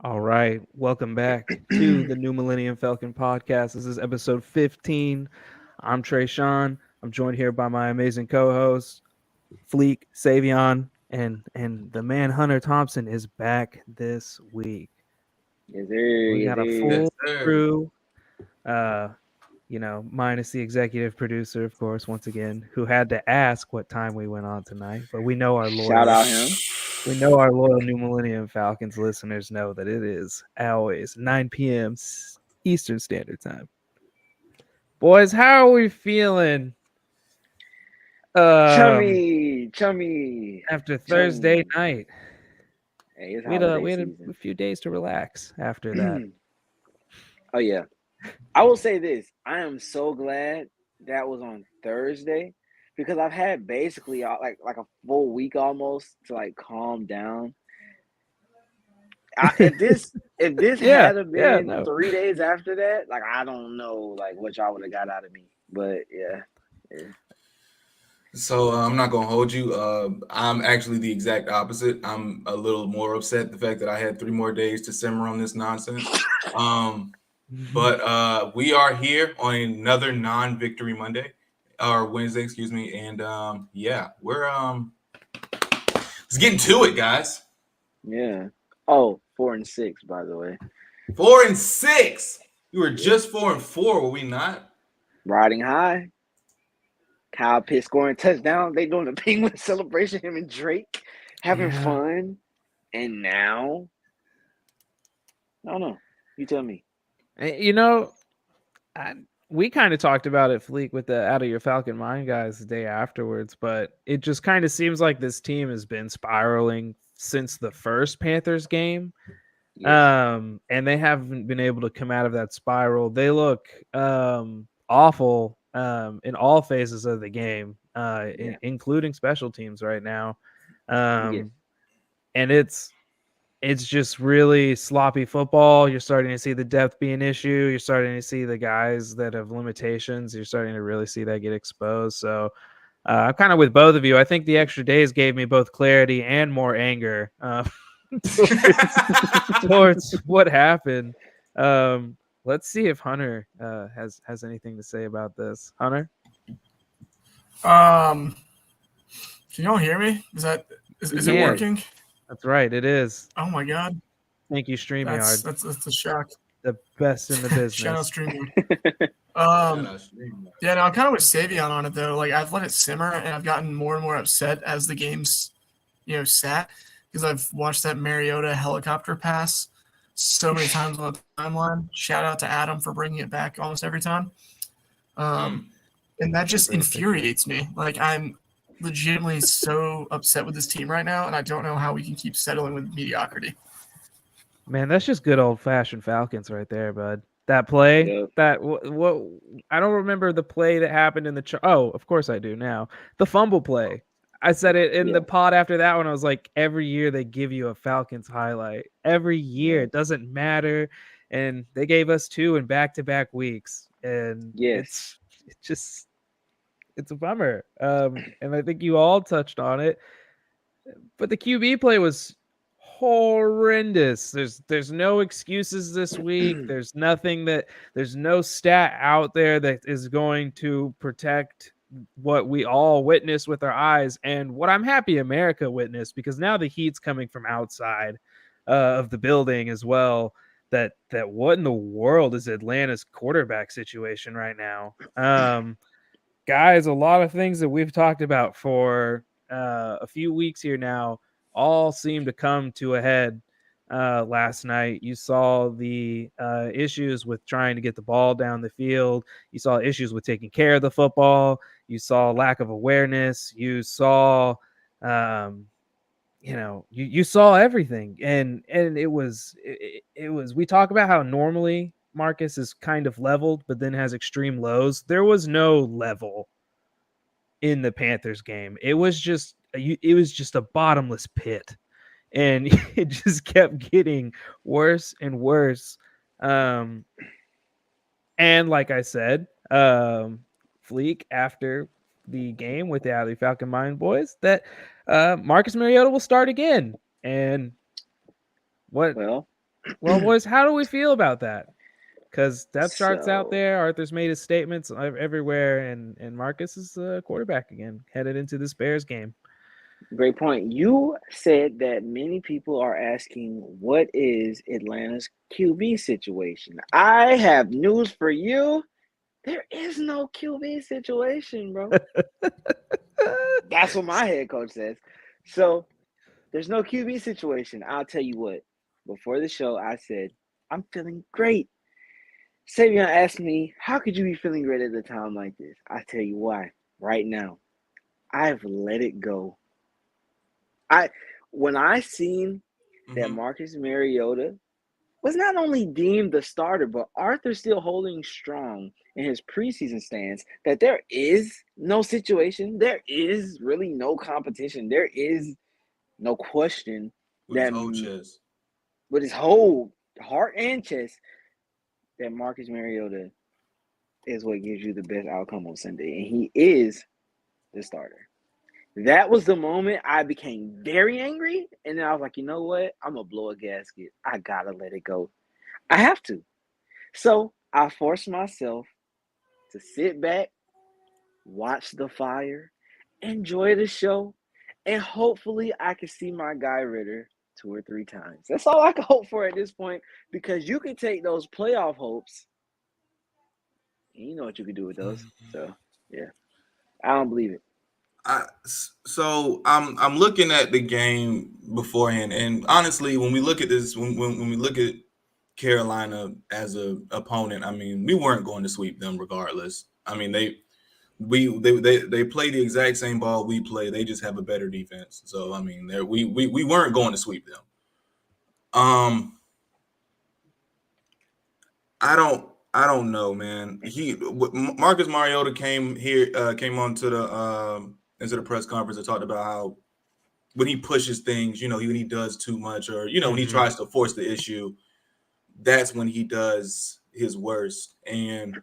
All right, welcome back to the new Millennium Falcon podcast. This is episode 15. I'm Trey Sean. I'm joined here by my amazing co-host, Fleek Savion, and the man Hunter Thompson is back this week. Yes, sir. We Yes, got a sir. full Yes, sir. crew, uh, minus the executive producer, of course, once again, who had to ask what time we went on tonight. But we know our Shout loyal out him. We know our loyal New Millennium Falcons listeners know that it is always 9 p.m. Eastern Standard Time. Boys, how are we feeling Chummy, chummy, after Thursday chummy. night? Hey, it's We had a holiday we had season. a few days to relax after that. Oh yeah. I will say this. I am so glad that was on Thursday because I've had basically like a full week almost to like calm down. If this Yeah, had have yeah, been no. 3 days after that, like I don't know like what y'all would have got out of me. But yeah. So I'm not gonna hold you. I'm actually the exact opposite. I'm a little more upset the fact that I had 3 more days to simmer on this nonsense. Um, but we are here on another non-victory Monday or Wednesday, excuse me. And yeah, we're let's get into it, guys. Yeah. Oh, 4-6, by the way. 4-6. We were Yep. just 4-4, were we not? Riding high. Kyle Pitts scoring touchdown. They doing the Penguin celebration. Him and Drake having Yeah. fun. And now, I don't know. You tell me. You know, we kind of talked about it, Fleek, with the Out of Your Falcon Mind guys the day afterwards, but it just kind of seems like this team has been spiraling since the first Panthers game. Yes. And they haven't been able to come out of that spiral. They look awful in all phases of the game, Yeah. including special teams right now. Yes. And it's just really sloppy football. You're starting to see the depth be an issue. You're starting to see the guys that have limitations. You're starting to really see that get exposed. So I'm kind of with both of you. I think the extra days gave me both clarity and more anger towards what happened. Let's see if Hunter has anything to say about this. Hunter? Can y'all hear me? Is it can. working? That's right. It is. Oh my god, Thank you, StreamYard. that's a shock. The best in the business. Shout out streaming. Shout out, stream. Yeah, no, I'm kind of with Savion on it though. Like I've let it simmer, and I've gotten more and more upset as the game's, sat because I've watched that Mariota helicopter pass so many times on the timeline. Shout out to Adam for bringing it back almost every time. And that just infuriates me. Like I'm legitimately so upset with this team right now, and I don't know how we can keep settling with mediocrity. Man, that's just good old fashioned Falcons right there, bud. That play, Yep. that what I don't remember the play that happened in the oh, of course I do now. The fumble play. I said it in the Yeah. pod after that one. I was like, every year they give you a Falcons highlight. Every year, Yeah. it doesn't matter. And they gave us two in back-to-back weeks, and Yes. it's a bummer. And I think you all touched on it, but the QB play was horrendous. There's no excuses this week. There's no stat out there that is going to protect what we all witnessed with our eyes and what I'm happy America witnessed, because now the heat's coming from outside of the building as well. That what in the world is Atlanta's quarterback situation right now? Guys, a lot of things that we've talked about for a few weeks here now all seem to come to a head last night. You saw the issues with trying to get the ball down the field. You saw issues with taking care of the football. You saw lack of awareness. You saw, you saw everything, and it was we talk about how normally Marcus is kind of leveled, but then has extreme lows. There was no level in the Panthers game. It was just a bottomless pit, and it just kept getting worse and worse. And like I said, Fleek after the game with the Alley Falcon Mind boys, that Marcus Mariota will start again. And what Well, Well, boys, how do we feel about that? Because depth chart's out So- there. Arthur's made his statements everywhere, and Marcus is the quarterback again, headed into this Bears game. Great point. You said that many people are asking, what is Atlanta's QB situation? I have news for you. There is no QB situation, bro. That's what my head coach says. So there's no QB situation. I'll tell you what. Before the show, I said, I'm feeling great. Savion asked me, how could you be feeling great at a time like this? I tell you why. Right now, I've let it go. When I seen that Marcus Mariota was not only deemed the starter, but Arthur still holding strong in his preseason stance that there is no situation, there is really no competition, there is no question With that his whole chest. with his whole heart and chest that Marcus Mariota is what gives you the best outcome on Sunday, and he is the starter. That was the moment I became very angry, and then I was like, you know what? I'm going to blow a gasket. I got to let it go. I have to. So I forced myself to sit back, watch the fire, enjoy the show, and hopefully I can see my guy Ritter 2 or 3 times. That's all I can hope for at this point, because you can take those playoff hopes, and you know what you can do with those. So, yeah, I don't believe it. So I'm looking at the game beforehand, and honestly, when we look at this, when we look at Carolina as a opponent, I mean, we weren't going to sweep them regardless. I mean, they play the exact same ball we play. They just have a better defense. So I mean, we weren't going to sweep them. I don't know, man. Marcus Mariota came onto the into the press conference and talked about how when he pushes things, when he does too much, or when he tries to force the issue, that's when he does his worst. And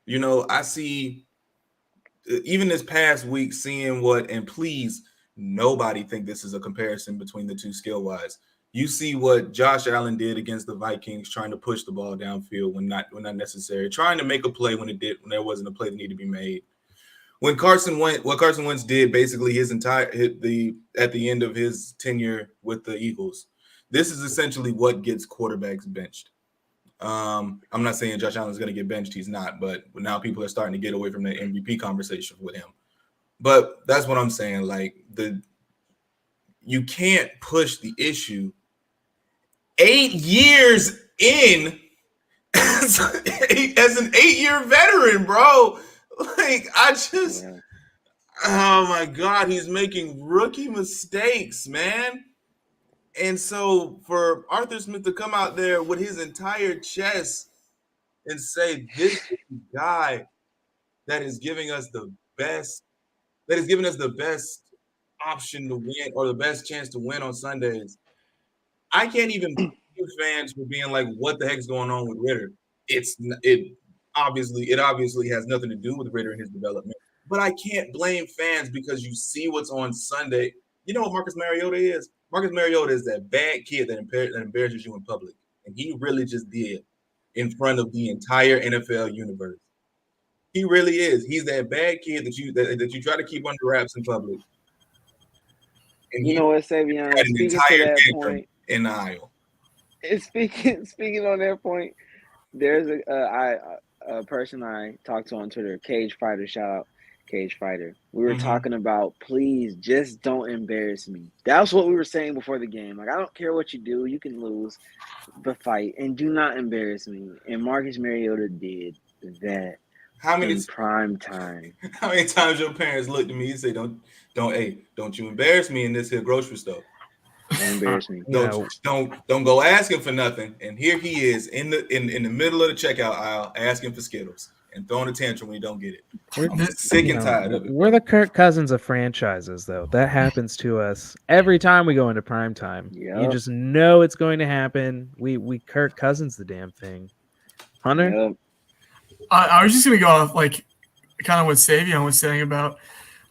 I see even this past week seeing and please nobody think this is a comparison between the two skill wise. You see what Josh Allen did against the Vikings, trying to push the ball downfield when not necessary, trying to make a play when there wasn't a play that needed to be made. What Carson Wentz did basically at the end of his tenure with the Eagles. This is essentially what gets quarterbacks benched. I'm not saying Josh Allen's going to get benched. He's not, but now people are starting to get away from the MVP conversation with him. But that's what I'm saying. Like you can't push the issue 8 years in as an 8-year veteran, bro. Like, oh my God, he's making rookie mistakes, man. And so for Arthur Smith to come out there with his entire chest and say, this is the guy that is giving us the best option to win, or the best chance to win on Sundays. I can't even blame fans for being like, what the heck's going on with Ritter? It obviously has nothing to do with Ritter and his development. But I can't blame fans because you see what's on Sunday. You know what Marcus Mariota is? Marcus Mariota is that bad kid that embarrasses you in public. And he really just did in front of the entire NFL universe. He really is. He's that bad kid that you try to keep under wraps in public. And you know what, Savion? Speaking to that point in the aisle. Speaking on that point, there's a person I talked to on Twitter, Cage Fighter. Shout out Cage Fighter. We were talking about, please just don't embarrass me. That's what we were saying before the game. Like, I don't care what you do, you can lose the fight, and do not embarrass me. And Marcus Mariota did that. In prime time. How many times your parents looked at me and say, don't you embarrass me in this here grocery store. Don't embarrass me. Don't go asking for nothing. And here he is in the middle of the checkout aisle asking for Skittles and throwing a tantrum when you don't get it. I'm sick and tired of it. We're the Kirk Cousins of franchises, though. That happens to us every time we go into prime time. Yep. You just know it's going to happen. We Kirk Cousins the damn thing. Hunter? Yep. I was just going to go off, like, kind of what Savion was saying about,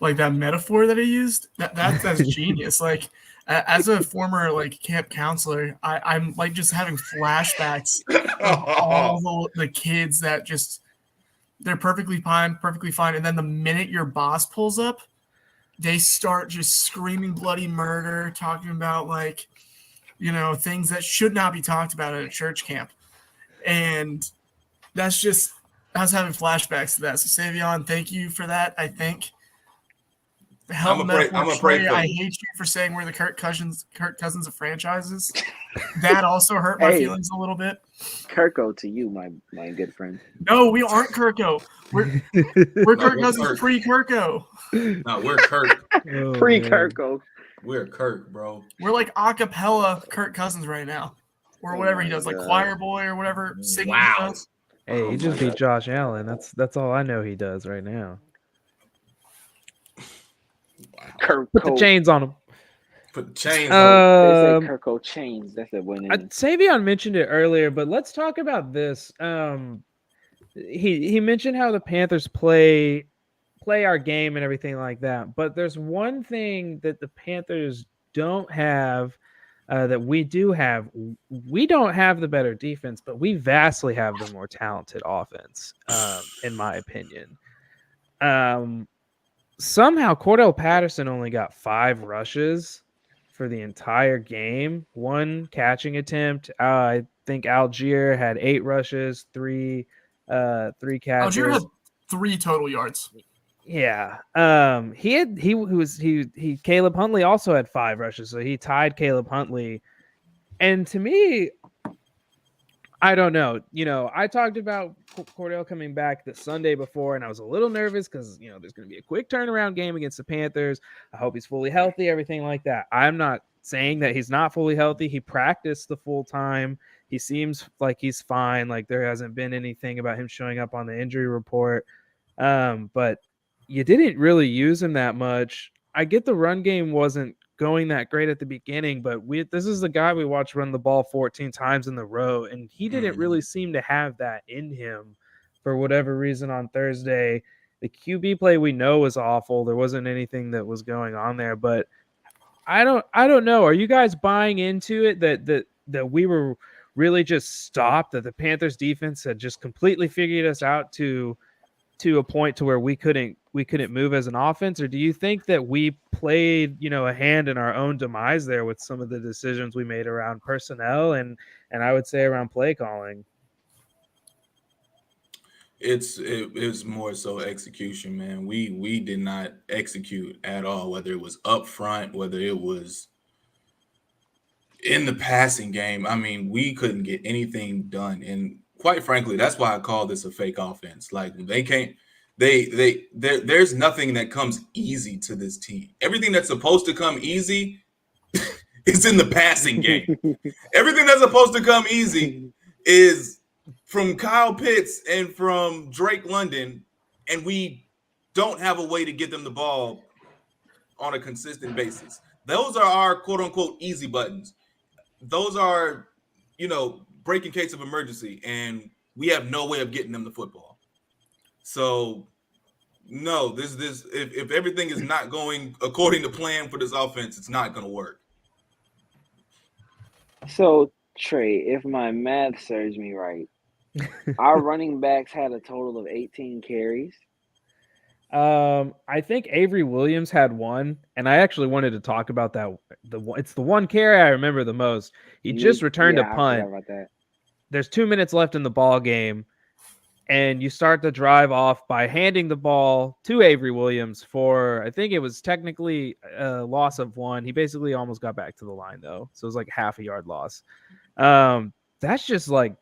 like, that metaphor that he used. That's genius. Like, As a former like camp counselor, I'm like just having flashbacks of all the kids that just they're perfectly fine, and then the minute your boss pulls up, they start just screaming bloody murder, talking about like, things that should not be talked about at a church camp. And that's just, I was having flashbacks to that. So Savion, thank you for that. I think I'm gonna pray for I you. hate you for saying we're the Kirk Cousins of franchises. That also hurt my feelings a little bit. Kirko to you, my good friend. No, we aren't Kirko. We're Kirk Cousins pre-Kirko. No, we're Kirk. Pre-Kirko. We're Kirk, bro. We're like acapella Kirk Cousins right now. Or whatever he does, like choir boy or whatever singing he does. Hey, he just beat Josh Allen. That's all I know he does right now. Wow. Put the chains on him. Put chains on him. They say Kirko chains. That's a winning. Savion mentioned it earlier, but let's talk about this. He mentioned how the Panthers play our game and everything like that. But there's one thing that the Panthers don't have that we do have. We don't have the better defense, but we vastly have the more talented offense, in my opinion. Somehow Cordell Patterson only got 5 rushes for the entire game, 1 catching attempt. I think Algier had 8 rushes, 3 catches. Algier had 3 total yards. Yeah. Caleb Huntley also had 5 rushes, so he tied Caleb Huntley. And to me, I don't know. I talked about Cordell coming back the Sunday before, and I was a little nervous because, there's going to be a quick turnaround game against the Panthers. I hope he's fully healthy, everything like that. I'm not saying that he's not fully healthy. He practiced the full time. He seems like he's fine. Like there hasn't been anything about him showing up on the injury report. But you didn't really use him that much. I get the run game wasn't going that great at the beginning, but this is the guy we watched run the ball 14 times in a row, and he didn't really seem to have that in him for whatever reason on Thursday. The QB play we know was awful. There wasn't anything that was going on there, but I don't know. Are you guys buying into it that we were really just stopped, that the Panthers defense had just completely figured us out to a point to where we couldn't move as an offense? Or do you think that we played, a hand in our own demise there with some of the decisions we made around personnel and I would say around play calling? It's more so execution, man. We did not execute at all, whether it was up front, whether it was in the passing game. I mean, we couldn't get anything done. And quite frankly, that's why I call this a fake offense. Like there's nothing that comes easy to this team. Everything that's supposed to come easy is in the passing game. Everything that's supposed to come easy is from Kyle Pitts and from Drake London, and we don't have a way to get them the ball on a consistent basis. Those are our quote unquote easy buttons. Those are, break in case of emergency, and we have no way of getting them the football. So, no, if everything is not going according to plan for this offense, it's not going to work. So, Trey, if my math serves me right, our running backs had a total of 18 carries. I think Avery Williams had 1, and I actually wanted to talk about that. It's the one carry I remember the most. He just returned a punt. I forgot about that. There's 2 minutes left in the ball game, and you start the drive off by handing the ball to Avery Williams for, I think it was technically a loss of 1. He basically almost got back to the line though, so it was like half a yard loss. That's just like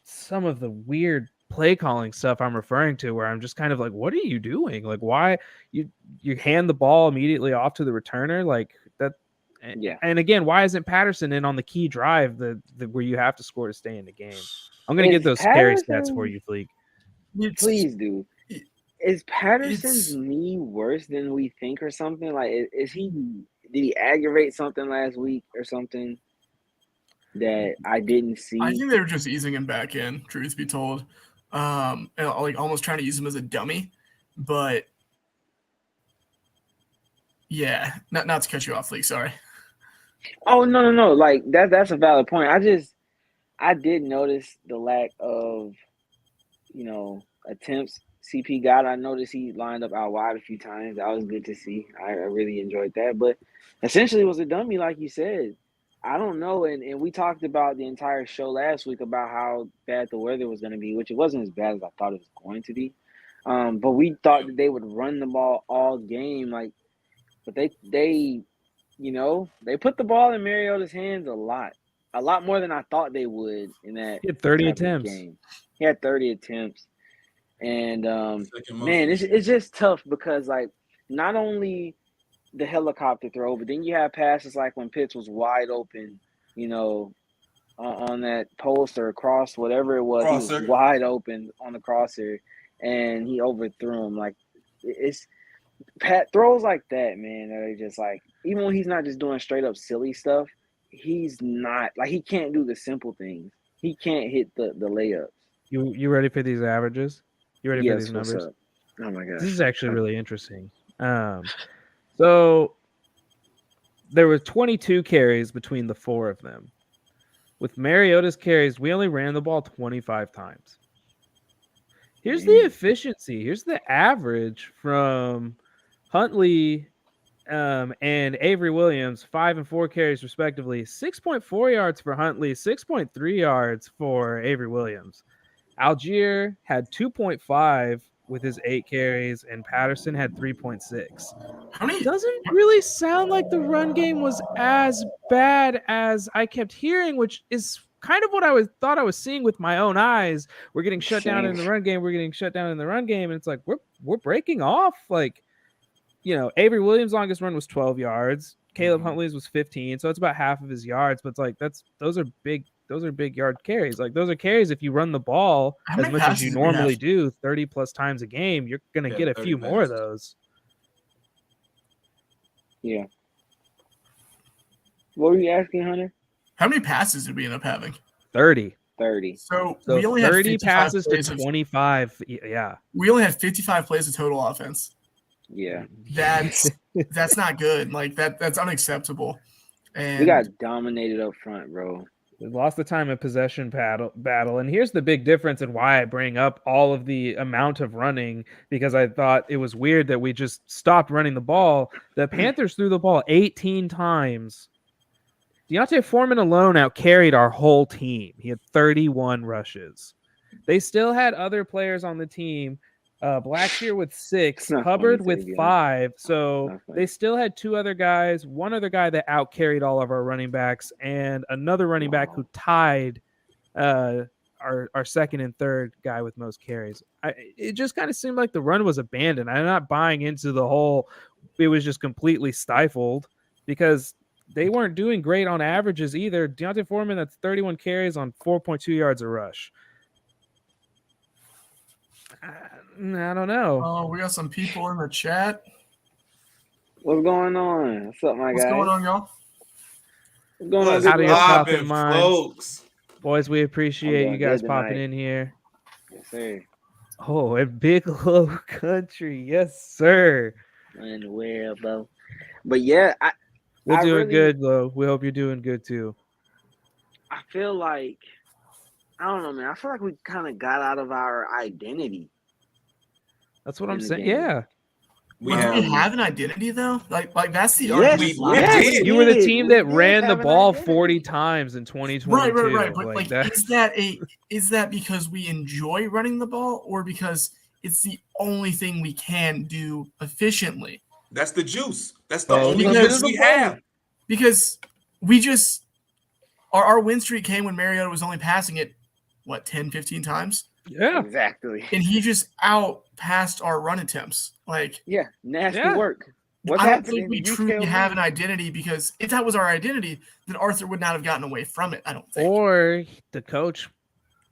some of the weird play calling stuff I'm referring to, where I'm just kind of like, what are you doing? Like, why you hand the ball immediately off to the returner like that? Yeah. And again, why isn't Patterson in on the key drive where you have to score to stay in the game? I'm gonna get those scary stats for you, Fleek. Please do. Is Patterson's knee worse than we think or something? Like, did he aggravate something last week or something that I didn't see? I think they were just easing him back in, truth be told. And like almost trying to use him as a dummy. But yeah, not to cut you off, Fleek, sorry. Oh no. Like that's a valid point. I did notice the lack of, attempts CP got. I noticed he lined up out wide a few times. That was good to see. I really enjoyed that. But essentially, it was a dummy, like you said. I don't know. And we talked about the entire show last week about how bad the weather was going to be, which it wasn't as bad as I thought it was going to be. But we thought that they would run the ball all game, but they they put the ball in Mariota's hands a lot more than I thought they would in that He had 30 type of attempts. game. He had 30 attempts. And Second most man, this it's just tough because like not only the helicopter throw, but then you have passes like when Pitts was wide open, on that post or cross, whatever it was, he was Crosser. wide open on the crosser, and he overthrew him. Like it's Pat throws like that, man. That are just like even when he's not just doing straight up silly stuff, he's not like he can't do the simple things. He can't hit the layups. You ready for these averages? You ready for Yes, these what's numbers? up? Oh my gosh. This is actually really interesting. So there were 22 carries between the four of them. With Mariota's carries, we only ran the ball 25 times. Here's the efficiency. Here's the average from Huntley and Avery Williams, 5 and 4 carries respectively. 6.4 yards for Huntley, 6.3 yards for Avery Williams. Algier had 2.5 with his 8 carries, and Patterson had 3.6. Doesn't really sound like the run game was as bad as I kept hearing, which is kind of what I thought I was seeing with my own eyes. We're getting shut down in the run game. We're getting shut down in the run game, and it's like we're breaking off. Like, Avery Williams' longest run was 12 yards. Caleb Huntley's was 15, so it's about half of his yards. But it's like those are big yard carries. Like those are carries if you run the ball as much as you normally do 30 plus times a game, you're gonna get a few more of those. Yeah. What were you asking, Hunter? How many passes did we end up having? 30. 30. So we only had 30 passes to 25. Yeah. We only had 55 plays of total offense. Yeah. That's not good. Like that's unacceptable. And we got dominated up front, bro. We lost the time of possession battle. And here's the big difference and why I bring up all of the amount of running, because I thought it was weird that we just stopped running the ball. The Panthers threw the ball 18 times. Deontay Foreman alone outcarried our whole team. He had 31 rushes. They still had other players on the team. Blackshear with 6, Hubbard with 5. So they still had 2 other guys, one other guy that outcarried all of our running backs, and another running back who tied our second and third guy with most carries. It just kind of seemed like the run was abandoned. I'm not buying into the whole it was just completely stifled, because they weren't doing great on averages either. Deontay Foreman, that's 31 carries on 4.2 yards a rush. I don't know. Oh, we got some people in the chat. What's going on? What's up, my guy? What's going on, y'all? What's going on? Out of your popping mind, folks. Boys, we appreciate you guys popping in here. Yes, sir. Oh, and Big Low Country. Yes, sir. And where, bro? But yeah, we're doing good, Low. We hope you're doing good too. I feel like, I don't know, man. I feel like we kind of got out of our identity. That's what I'm saying. Yeah. Do we have an identity though? Like that's the argument. Yes, you were the team that ran the ball 40 times in 2022. Right. But like is that because we enjoy running the ball, or because it's the only thing we can do efficiently? That's the juice. That's the only juice we have. Because we just our win streak came when Mariota was only passing it 10, 15 times? Yeah, exactly. And he just outpassed our run attempts. Like, nasty work. I don't think we truly have an identity, because if that was our identity, then Arthur would not have gotten away from it, I don't think. Or the coach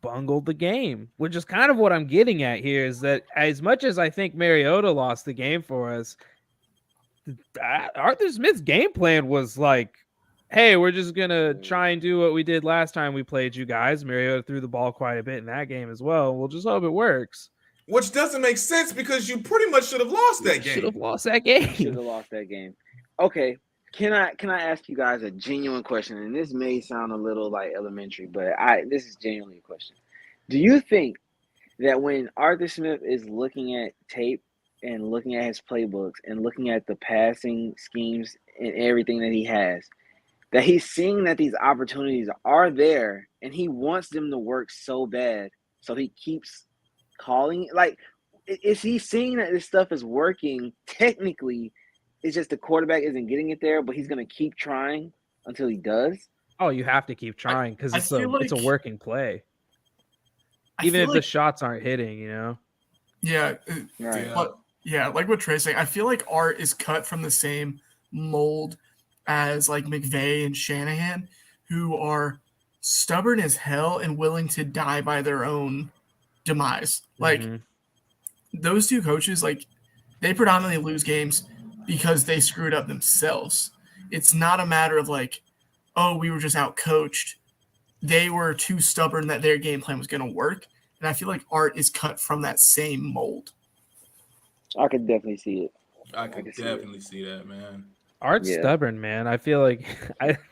bungled the game, which is kind of what I'm getting at here, is that as much as I think Mariota lost the game for us, Arthur Smith's game plan was like, hey, we're just going to try and do what we did last time we played you guys. Mariota threw the ball quite a bit in that game as well. We'll just hope it works. Which doesn't make sense, because you pretty much should have lost that game. Should have lost that game. Should have lost that game. Okay, Can I ask you guys a genuine question? And this may sound a little like elementary, but this is genuinely a question. Do you think that when Arthur Smith is looking at tape and looking at his playbooks and looking at the passing schemes and everything that he has, that he's seeing that these opportunities are there and he wants them to work so bad, so he keeps calling? Like, is he seeing that this stuff is working technically? It's just the quarterback isn't getting it there, but he's going to keep trying until he does? Oh, you have to keep trying because I it's feel it's a like- working play. I Even feel if the like- shots aren't hitting, you know. Yeah, Right. but yeah, like what Trey's saying, I feel like Art is cut from the same mold as like McVay and Shanahan, who are stubborn as hell and willing to die by their own demise. Like Mhm. those two coaches, like they predominantly lose games because they screwed up themselves. It's not a matter of like, oh, we were just out coached. They were too stubborn that their game plan was going to work. And I feel like Art is cut from that same mold. I could definitely see it. I could can see definitely see that, man. Art's Yeah. stubborn, man. I feel like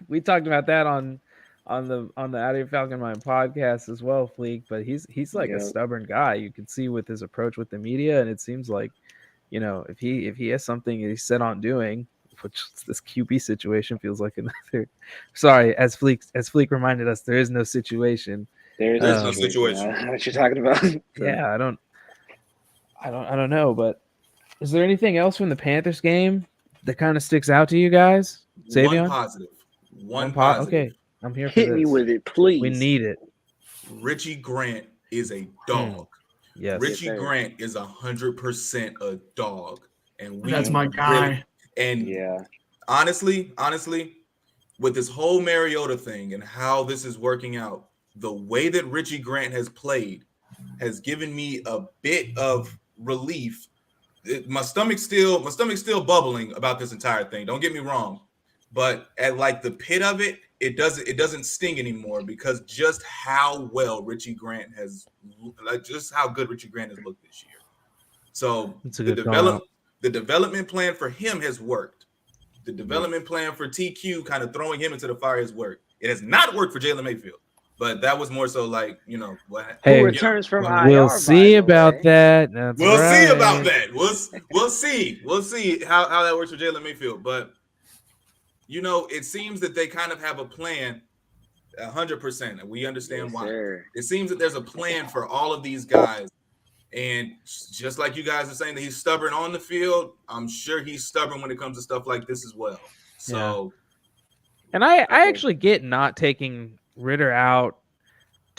we talked about that on the Out of Your Falcon Mind podcast as well, Fleek. But he's like a Yeah. stubborn guy. You can see with his approach with the media, and it seems like, you know, if he has something he's set on doing, which this QB situation feels like another. Sorry, as Fleek reminded us, there is no situation. There's no no situation. I know what you're talking about. Yeah, I don't know, but is there anything else from the Panthers game that kind of sticks out to you guys? Savion? One positive. One po- positive. Okay, I'm here for Hit this. me with it, please. We need it. Richie Grant is a dog. Yes. Richie sir. Grant is 100% a dog, and That's my guy. And Yeah. honestly, with this whole Mariota thing and how this is working out, the way that Richie Grant has played has given me a bit of relief. My stomach's still bubbling about this entire thing. Don't get me wrong, but at like the pit of it, it doesn't sting anymore because just how well Richie Grant has, like just how good Richie Grant has looked this year. So That's a the good call out. the development plan for him has worked. The development plan for TQ kind of throwing him into the fire has worked. It has not worked for Jalen Mayfield, but that was more so like, you know, what Hey, Who returns from IR? We'll by see the about way. that. That's we'll see right. about that. We'll see how that works for Jalen Mayfield. But you know, it seems that they kind of have a plan 100%, and we understand Yes, why. sir. It seems that there's a plan for all of these guys. And just like you guys are saying that he's stubborn on the field, I'm sure he's stubborn when it comes to stuff like this as well. So, And I actually get not taking Ritter out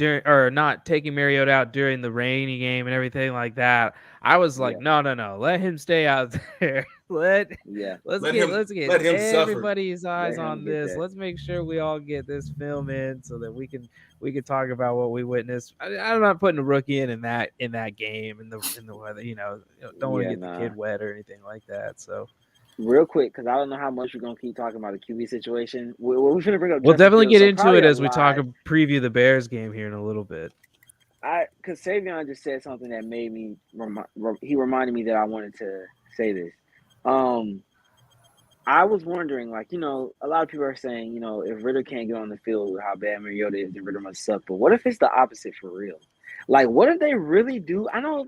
or not taking Mariota out during the rainy game and everything like that. I was like, no, let him stay out there. Let's Let get him suffer. everybody's eyes Let him on get this. that. Let's make sure we all get this film in so that we can talk about what we witnessed. I'm not putting a rookie in that game in the weather. You know, don't want to get the kid wet or anything like that. So Real quick, because I don't know how much we're gonna keep talking about the QB situation. We're gonna bring up. we'll Justin definitely Fields, get so into probably it a as we talk lot. preview the Bears game here in a little bit. Because Savion just said something that made me. He reminded me that I wanted to say this. I was wondering, like, you know, a lot of people are saying, you know, if Ritter can't get on the field with how bad Mariota is, then Ritter must suck. But what if it's the opposite for real? Like, what if they really do? I know,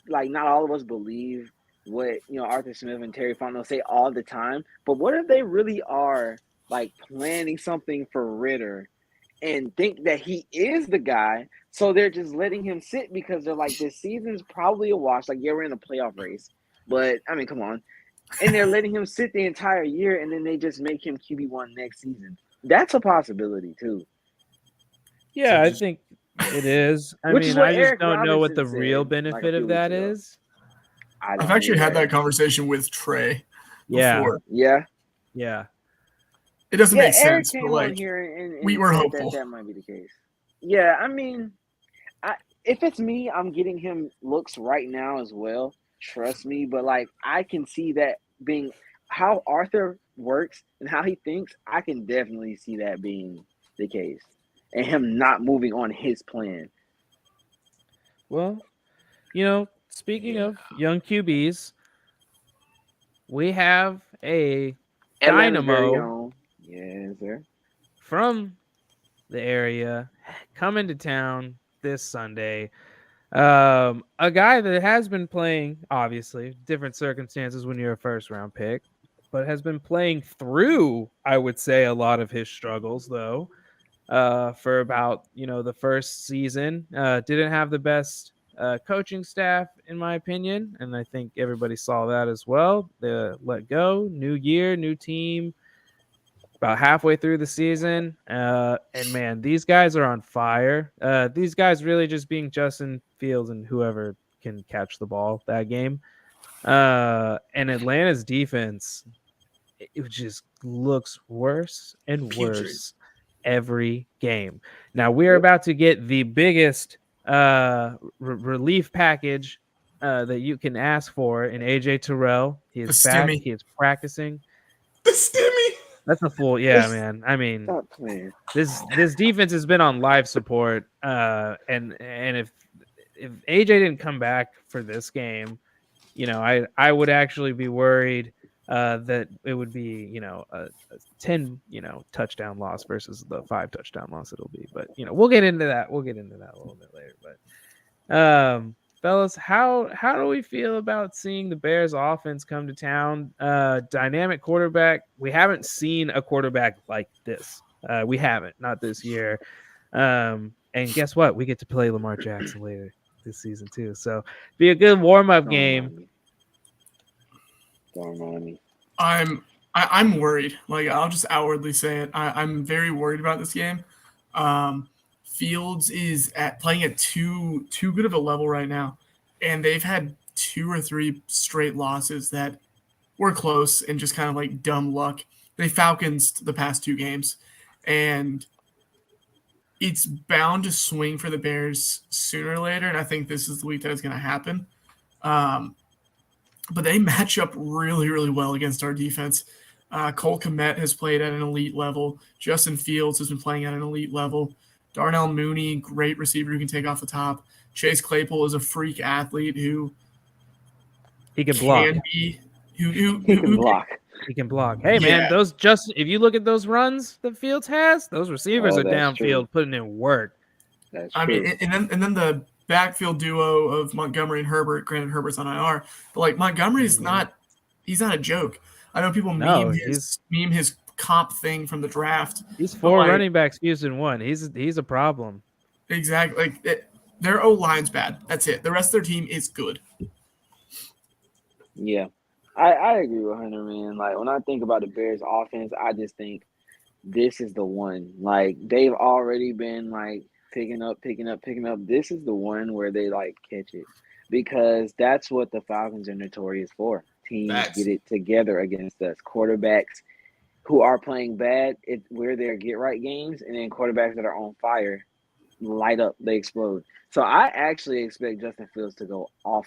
like, not all of us believe what, you know, Arthur Smith and Terry Fontenot say all the time. But what if they really are, like, planning something for Ritter and think that he is the guy? So they're just letting him sit because they're like, this season's probably a wash. Like, yeah, we're in a playoff race. But, I mean, come on. And they're letting him sit the entire year, and then they just make him QB1 next season. That's a possibility, too. Yeah, So I think it is. I Which is mean, what I just Eric don't know what the Robinson real said, benefit like, a few of that weeks ago. is. I don't I've actually had either. that conversation with Trey Yeah, before. Yeah. yeah. It doesn't Yeah, make Eric sense, came but on like here and we were said hopeful. that might be the case. Yeah, I mean, if it's me, I'm getting him looks right now as well. Trust me, but like I can see that being how Arthur works and how he thinks. I can definitely see that being the case, and him not moving on his plan. Well, you know, speaking of young QBs, we have a Atlanta's very Dynamo own. Yes, sir. from the area coming to town this Sunday. A guy that has been playing, obviously, different circumstances when you're a first round pick, but has been playing through, I would say, a lot of his struggles, though, for about, the first season. Didn't have the best coaching staff, in my opinion, and I think everybody saw that as well. The let go, new year, new team, about halfway through the season. And man, these guys are on fire. These guys really just being Justin Fields and whoever can catch the ball that game. And Atlanta's defense, it just looks worse and Putrid. worse every game. Now we're about to get the biggest relief package that you can ask for in AJ Terrell. He is The back. stimmy. He is practicing. The stimmy. That's a full, yeah, man. I mean, Stop playing. this defense has been on life support, and if AJ didn't come back for this game, I would actually be worried that it would be a 10 touchdown loss versus the 5 touchdown loss it'll be. But we'll get into that. We'll get into that a little bit later. But fellas, how do we feel about seeing the Bears offense come to town? Dynamic quarterback. We haven't seen a quarterback like this. We haven't, not this year. And guess what? We get to play Lamar Jackson later this season too. So be a good warm-up game. Don't remind me. I'm worried. Like, I'll just outwardly say it. I'm very worried about this game. Fields is playing at too good of a level right now, and they've had 2 or 3 straight losses that were close and just kind of like dumb luck. They Falcons the past 2 games, and it's bound to swing for the Bears sooner or later, and I think this is the week that it's going to happen. But they match up really, really well against our defense. Cole Kmet has played at an elite level. Justin Fields has been playing at an elite level. Darnell Mooney, great receiver who can take off the top. Chase Claypool is a freak athlete who he can block. He can block. He can block. Hey man, if you look at those runs that Fields has, those receivers are downfield true. Putting in work. That's I true. mean, and then the backfield duo of Montgomery and Herbert. Granted, Herbert's on IR, but like Montgomery's he's not a joke. I know people meme his comp thing from the draft. He's 4 running backs used in 1. He's a problem. Exactly. Their O-line's bad. That's it. The rest of their team is good. Yeah. I agree with Hunter, man. Like, when I think about the Bears offense, I just think this is the one. Like, they've already been like picking up. This is the one where they like catch it, because that's what the Falcons are notorious for. Teams get it together against us. Quarterbacks who are playing bad, we're their get right games, and then quarterbacks that are on fire light up, they explode. So I actually expect Justin Fields to go off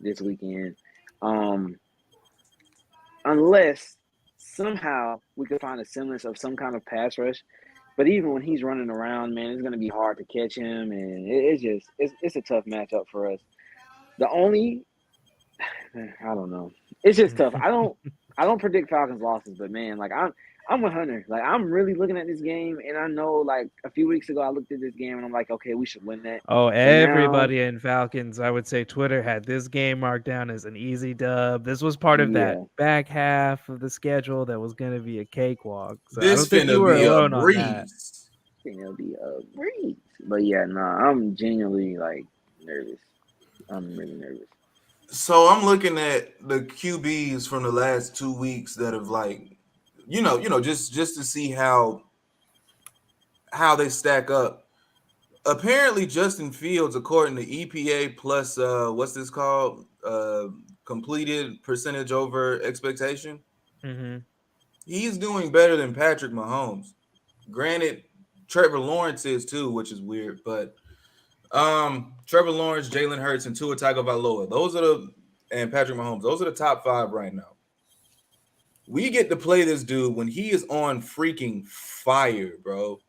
this weekend. Unless somehow we could find a semblance of some kind of pass rush. But even when he's running around, man, it's going to be hard to catch him, and it's a tough matchup for us. I don't know. It's just tough. I don't predict Falcons losses, but man, like I'm with Hunter. Like, I'm really looking at this game, and I know like a few weeks ago I looked at this game and I'm like, okay, we should win that. Oh, everybody in Falcons, I would say Twitter had this game marked down as an easy dub. This was part of that back half of the schedule that was going to be a cakewalk. So This finna be a breeze. It'll be a breeze. But yeah, I'm genuinely like nervous. I'm really nervous. So I'm looking at the QBs from the last 2 weeks that have like, just to see how they stack up. Apparently, Justin Fields, according to EPA plus what's this called? Completed percentage over expectation. Mm-hmm. He's doing better than Patrick Mahomes. Granted, Trevor Lawrence is too, which is weird, but Trevor Lawrence, Jalen Hurts, and Tua Tagovailoa, and Patrick Mahomes, those are the top 5 right now. We get to play this dude when he is on freaking fire, bro.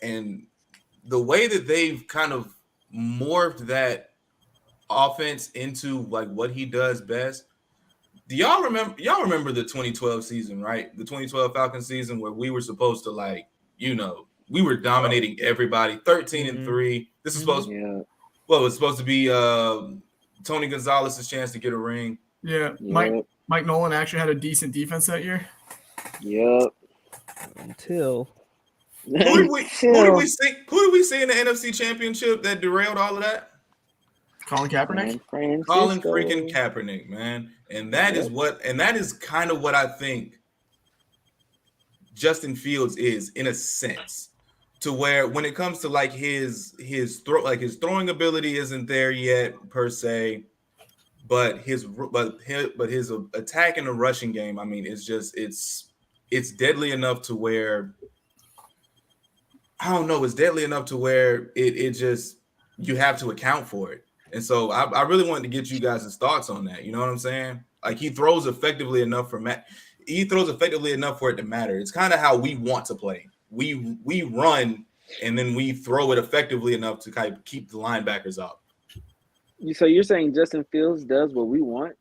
And the way that they've kind of morphed that offense into like what he does best, Do y'all remember? Y'all remember the 2012 season, right? The 2012 Falcons season where we were supposed to we were dominating everybody, 13-3. This is supposed. Yeah. Well, it was supposed to be Tony Gonzalez's chance to get a ring. Yeah, Yep. Mike Nolan actually had a decent defense that year. Yep. Until Who did we see in the NFC Championship that derailed all of that? Colin Kaepernick. Colin freaking Kaepernick, man. And that is kind of what I think Justin Fields is, in a sense, to where when it comes to like his throwing ability isn't there yet per se, but his attack in the rushing game, I mean, it's deadly enough to where it's deadly enough to where it just, you have to account for it. And so I really wanted to get you guys' thoughts on that. You know what I'm saying? Like, he throws effectively enough for it to matter. It's kind of how we want to play. We run and then we throw it effectively enough to kind of keep the linebackers up. So you're saying Justin Fields does what we want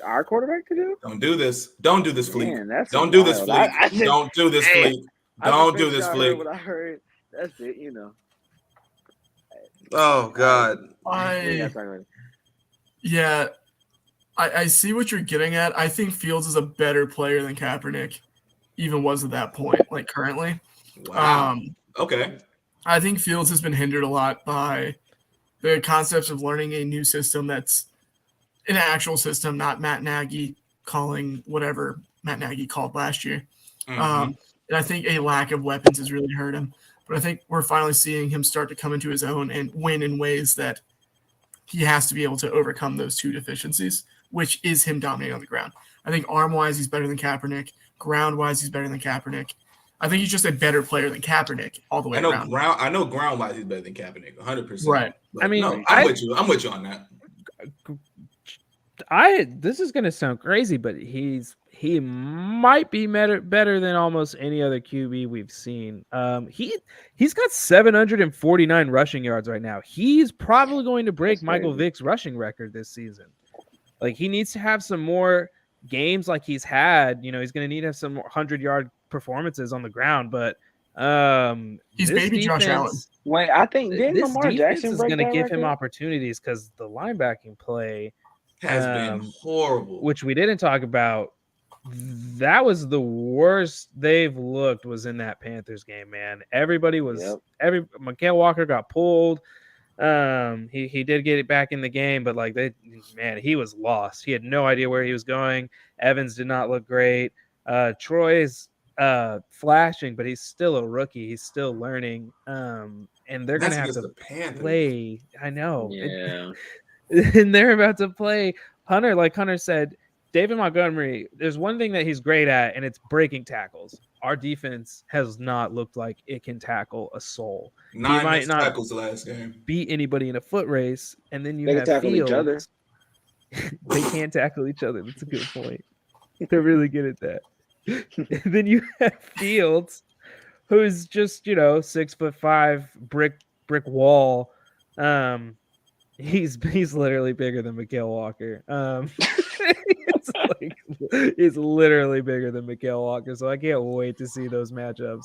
our quarterback to do? Don't do this. Don't do this, Fleek. Man, Don't do this, Fleek. Don't do this, Fleek. Don't do this, Fleek. What I heard, that's it, you know. Oh God. I see what you're getting at. I think Fields is a better player than Kaepernick even was at that point, like currently. Wow. Okay. I think Fields has been hindered a lot by the concepts of learning a new system that's an actual system, not Matt Nagy calling whatever Matt Nagy called last year. Mm-hmm. And I think a lack of weapons has really hurt him. But I think we're finally seeing him start to come into his own and win in ways that he has to be able to overcome those two deficiencies, which is him dominating on the ground. I think arm-wise, he's better than Kaepernick. Ground-wise, he's better than Kaepernick. I think he's just a better player than Kaepernick all the way around. I know ground-wise he's better than Kaepernick, 100%. Right. But I mean, no, I'm with you on that. This is gonna sound crazy, but he might be better than almost any other QB we've seen. He's got 749 rushing yards right now. He's probably going to break Michael Vick's rushing record this season. Like, he needs to have some more games like he's had. You know, he's going to need to have some 100-yard performances on the ground. But he's baby Josh Allen. Wait, I think didn't Lamar Jackson is going to give him opportunities because the linebacking play has been horrible, which we didn't talk about. That was the worst they've looked, was in that Panthers game, man. Everybody was Mikael Walker got pulled. He did get it back in the game, but like he was lost. He had no idea where he was going. Evans did not look great. Troy's flashing, but he's still a rookie. He's still learning. And they're gonna have to play. I know. Yeah. And they're about to play Hunter, like Hunter said. David Montgomery, there's one thing that he's great at, and it's breaking tackles. Our defense has not looked like it can tackle a soul. 9 he might not tackles the last game. Beat anybody in a foot race, and then they have can tackle Fields. each other. They can't tackle each other. That's a good point. They're really good at that. And then you have Fields, who's just 6'5" brick wall. He's literally bigger than Mikael Walker. He's literally bigger than Mikael Walker, so I can't wait to see those matchups.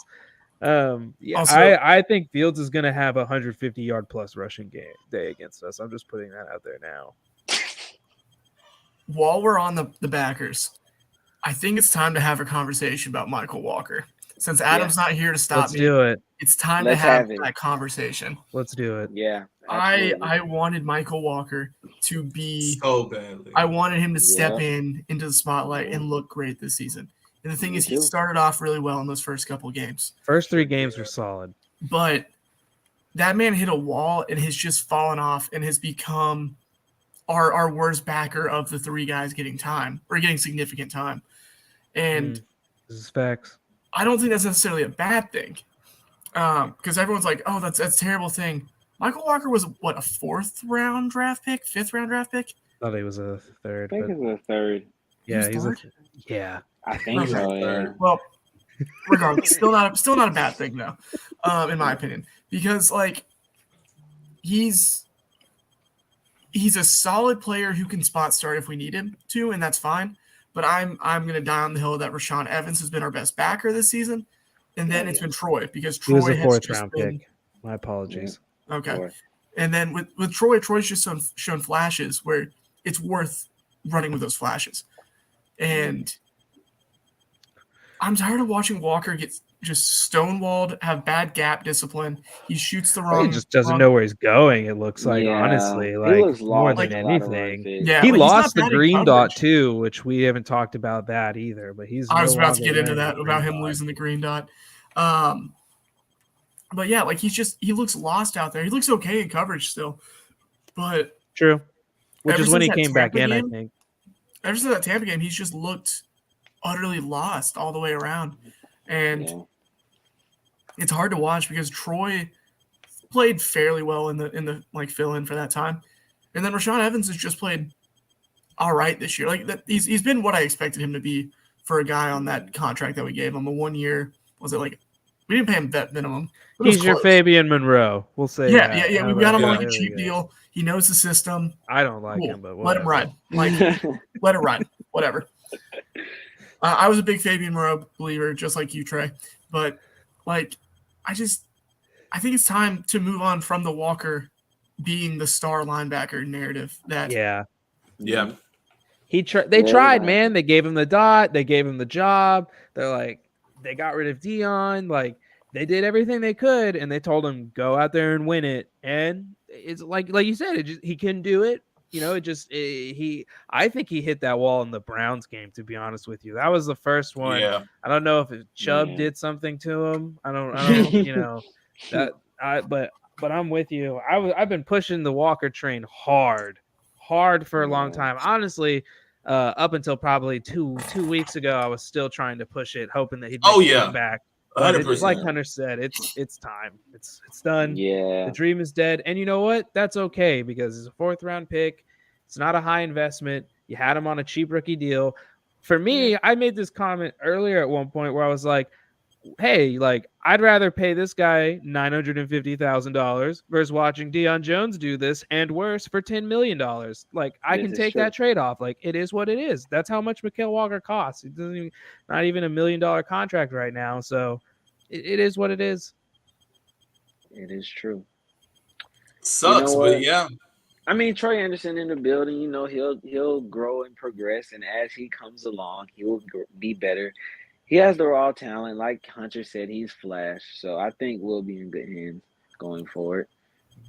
I think Fields is going to have a 150-yard plus rushing day against us. I'm just putting that out there now. While we're on the backers, I think it's time to have a conversation about Michael Walker. Since Adam's not here to stop Let's do it. It's time to have that conversation. Let's do it. Yeah. I wanted Michael Walker to be so badly. I wanted him to step into the spotlight and look great this season. And the thing is, he started off really well in those first couple of games. First 3 games were solid. But that man hit a wall and has just fallen off and has become our worst backer of the 3 guys getting time or getting significant time. And this is facts. I don't think that's necessarily a bad thing. Because everyone's like, oh, that's a terrible thing. Michael Walker was, what, a 4th-round draft pick? 5th-round draft pick? I thought he was a 3rd. I think it was a 3rd. Yeah, he's a yeah. I think so, yeah. Well, regardless, still not a bad thing, though, in my opinion. Because, like, he's he's a solid player who can spot start if we need him to, and that's fine. But I'm going to die on the hill that Rashawn Evans has been our best backer this season, and then it's been Troy because He was Troy a has fourth just round been pick. My apologies. okay. Fourth. And then with Troy's just shown flashes where it's worth running with those flashes, and I'm tired of watching Walker get just stonewalled, have bad gap discipline. He shoots the wrong. He just doesn't know where he's going. It looks like, Yeah, honestly, he like looks more lost than in a lot of run anything. fits. Yeah, He like, he's not lost the bad in green dot coverage. too, which we haven't talked about that either. But he's. I was no about to longer get into wearing that the about green him dot. losing the green dot. But yeah, like he looks lost out there. He looks okay in coverage still, but True. Which ever is when he since that came back Tampa in, I game- think. ever since that Tampa game, he's just looked utterly lost all the way around, and Yeah. it's hard to watch because Troy played fairly well in the like fill in for that time, and then Rashawn Evans has just played all right this year. Like that, he's been what I expected him to be for a guy on that contract that we gave him. A 1 year, was it like we didn't pay him vet minimum. But it was He's your close. Fabian Monroe. We'll say Yeah, that. yeah. How We got him about on like that? a There we cheap go. deal. He knows the system. I don't like Cool. him, but Let him whatever. ride. Like let it ride. Whatever. I was a big Fabian Moreau believer, just like you, Trey. But like, I think it's time to move on from the Walker being the star linebacker narrative. That Yeah. Yeah. They Yeah, tried, that man. happened. They gave him the dot. They gave him the job. They're like, they got rid of Dion. Like, they did everything they could, and they told him go out there and win it. And it's like you said, he couldn't do it. You know, I think he hit that wall in the Browns game. To be honest with you, that was the first one. Yeah. I don't know if Chubb Yeah. did something to him. I don't. You know, but I'm with you. I've been pushing the Walker train hard for a long Yeah. time. Honestly, up until probably two weeks ago, I was still trying to push it, hoping that he'd make Oh, a yeah. comeback. But it's 100%. like Hunter said, it's time. It's done. Yeah. The dream is dead. And you know what? That's okay because it's a 4th round pick. It's not a high investment. You had him on a cheap rookie deal. For me, I made this comment earlier at one point where I was like, hey, like I'd rather pay this guy $950,000 versus watching Deion Jones do this and worse for $10 million. Like I This can is take true. that trade off. Like it is what it is. That's how much Mikael Walker costs. It doesn't even, not even $1 million contract right now. So it is what it is. It is true. Sucks, You know but what? yeah. I mean, Troy Anderson in the building. You know, he'll grow and progress, and as he comes along, he will be better. He has the raw talent, like Hunter said. He's flash, so I think we'll be in good hands going forward.